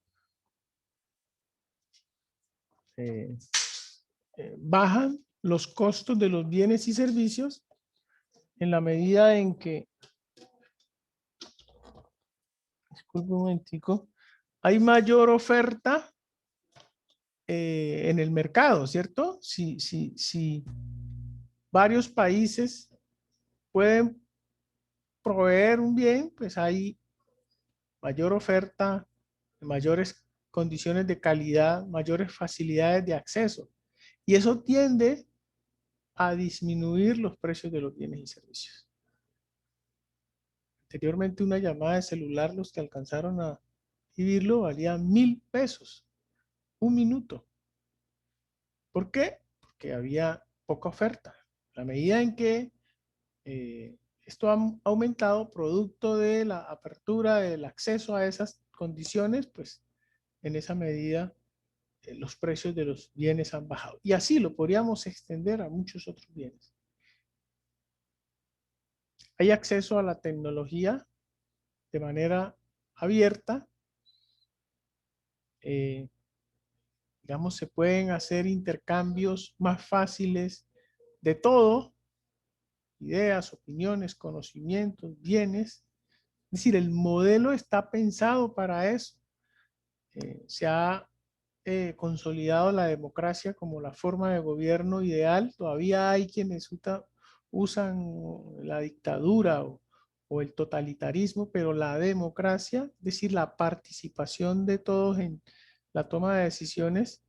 bajan los costos de los bienes y servicios en la medida en que, disculpe un momentico, hay mayor oferta en el mercado, ¿cierto? Si varios países pueden proveer un bien, pues hay mayor oferta, mayores condiciones de calidad, mayores facilidades de acceso. Y eso tiende a disminuir los precios de los bienes y servicios. Anteriormente una llamada de celular, los que alcanzaron a vivirlo, valía 1,000 pesos, un minuto. ¿Por qué? Porque había poca oferta. A medida en que esto ha aumentado producto de la apertura, del acceso a esas condiciones, pues en esa medida los precios de los bienes han bajado. Y así lo podríamos extender a muchos otros bienes. Hay acceso a la tecnología de manera abierta. Digamos, se pueden hacer intercambios más fáciles de todo, ideas, opiniones, conocimientos, bienes. Es decir, el modelo está pensado para eso. Se ha consolidado la democracia como la forma de gobierno ideal. Todavía hay quienes usan la dictadura o el totalitarismo, pero la democracia, es decir, la participación de todos en la toma de decisiones,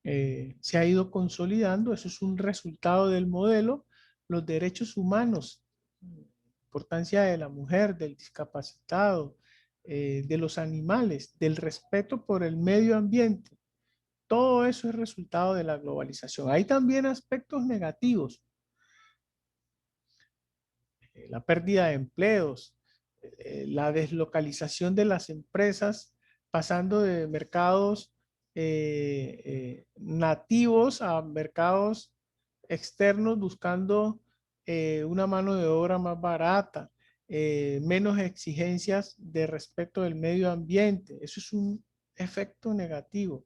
se ha ido consolidando. Eso es un resultado del modelo. Los derechos humanos, importancia de la mujer, del discapacitado, de los animales, del respeto por el medio ambiente. Todo eso es resultado de la globalización. Hay también aspectos negativos. La pérdida de empleos, la deslocalización de las empresas, pasando de mercados nativos a mercados externos, buscando una mano de obra más barata, menos exigencias de respeto del medio ambiente. Eso es un efecto negativo.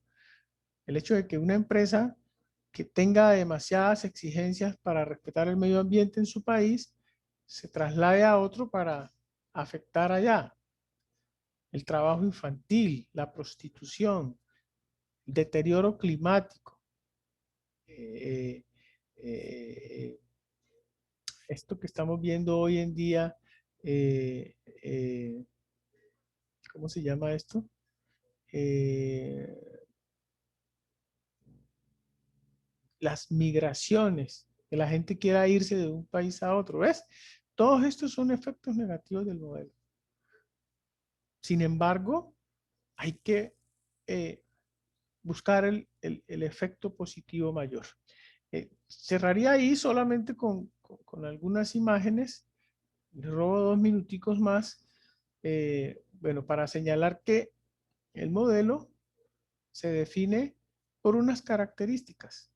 El hecho de que una empresa que tenga demasiadas exigencias para respetar el medio ambiente en su país se traslade a otro para afectar allá. El trabajo infantil, la prostitución, el deterioro climático. Esto que estamos viendo hoy en día, ¿cómo se llama esto? Las migraciones, que la gente quiera irse de un país a otro. ¿Ves? Todos estos son efectos negativos del modelo. Sin embargo, hay que buscar el efecto positivo mayor. Cerraría ahí solamente con algunas imágenes. Les robo 2 minuticos más. Bueno, para señalar que el modelo se define por unas características.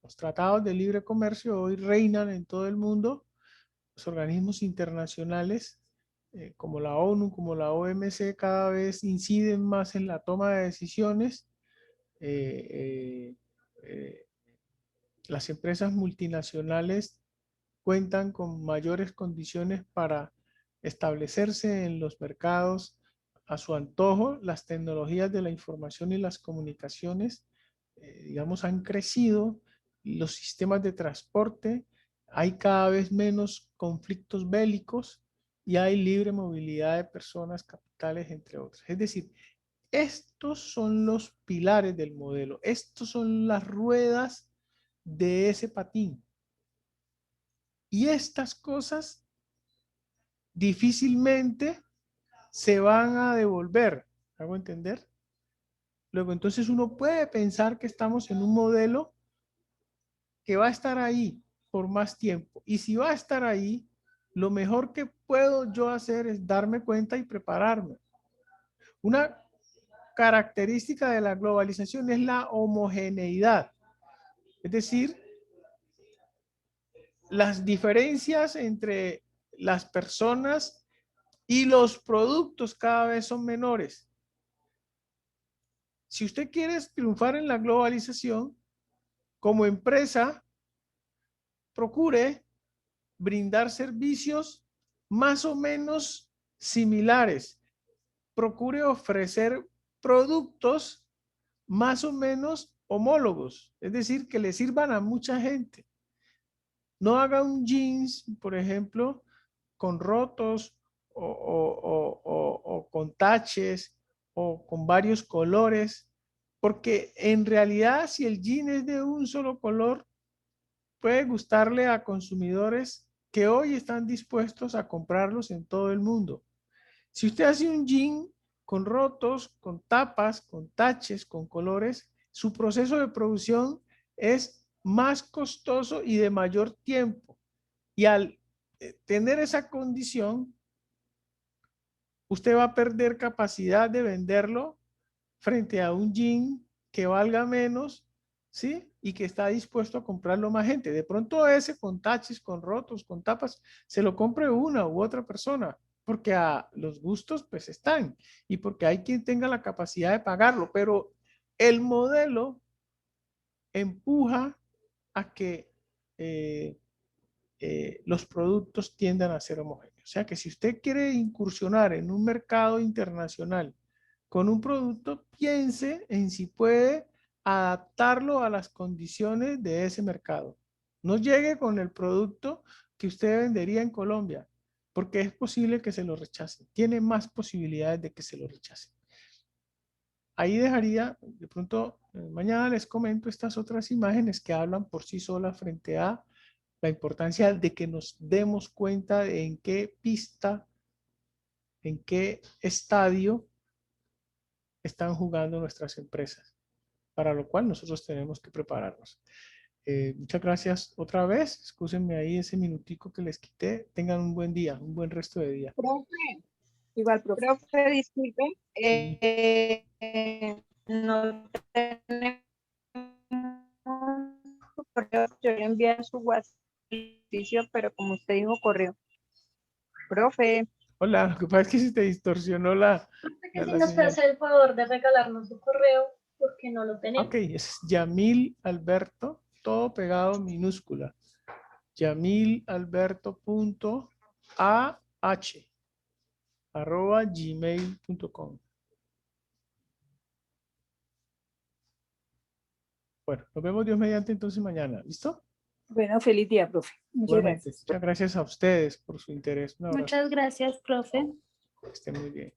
Los tratados de libre comercio hoy reinan en todo el mundo. Los organismos internacionales como la ONU, como la OMC, cada vez inciden más en la toma de decisiones. Las empresas multinacionales cuentan con mayores condiciones para establecerse en los mercados a su antojo. Las tecnologías de la información y las comunicaciones, digamos, han crecido. Los sistemas de transporte, hay cada vez menos conflictos bélicos y hay libre movilidad de personas, capitales, entre otros. Es decir, estos son los pilares del modelo. Estos son las ruedas de ese patín. Y estas cosas difícilmente se van a devolver. ¿Hago entender? Luego, entonces uno puede pensar que estamos en un modelo que va a estar ahí por más tiempo. Y si va a estar ahí, lo mejor que puedo yo hacer es darme cuenta y prepararme. Una característica de la globalización es la homogeneidad. Es decir, las diferencias entre las personas y los productos cada vez son menores. si usted quiere triunfar en la globalización, como empresa, procure brindar servicios más o menos similares. Procure ofrecer productos más o menos homólogos, es decir, que le sirvan a mucha gente. No haga un jeans, por ejemplo, con rotos o con taches o con varios colores, porque en realidad si el jean es de un solo color, puede gustarle a consumidores que hoy están dispuestos a comprarlos en todo el mundo. Si usted hace un jean con rotos, con tapas, con taches, con colores, su proceso de producción es más costoso y de mayor tiempo. Y al tener esa condición, usted va a perder capacidad de venderlo frente a un jean que valga menos, ¿sí? Y que está dispuesto a comprarlo más gente. De pronto ese con taches, con rotos, con tapas, se lo compre una u otra persona, porque a los gustos pues están y porque hay quien tenga la capacidad de pagarlo, pero el modelo empuja a que los productos tiendan a ser homogéneos. O sea que si usted quiere incursionar en un mercado internacional con un producto, piense en si puede adaptarlo a las condiciones de ese mercado. No llegue con el producto que usted vendería en Colombia, porque es posible que se lo rechacen. Tiene más posibilidades de que se lo rechacen. Ahí dejaría, de pronto, mañana les comento estas otras imágenes que hablan por sí solas frente a la importancia de que nos demos cuenta de en qué pista, en qué estadio están jugando nuestras empresas, para lo cual nosotros tenemos que prepararnos. Muchas gracias otra vez. Excúsenme ahí ese minutico que les quité. Tengan un buen día, un buen resto de día. Profe, Igual, profe. profe, disculpe, Sí. no tenemos su correo, yo le envié a su WhatsApp, pero como usted dijo correo. Profe, Hola, lo que pasa es que se te distorsionó la Que si la nos puede señal. hacer el favor de regalarnos su correo, porque no lo tenemos. Ok, es Yamil Alberto, todo pegado minúscula. yamilalberto.ah@gmail.com. Bueno, nos vemos Dios mediante entonces mañana. ¿Listo? Bueno, feliz día, profe. Muchas Igualmente. gracias. Muchas gracias a ustedes por su interés. Un abrazo. Muchas gracias, profe. Que estén muy bien.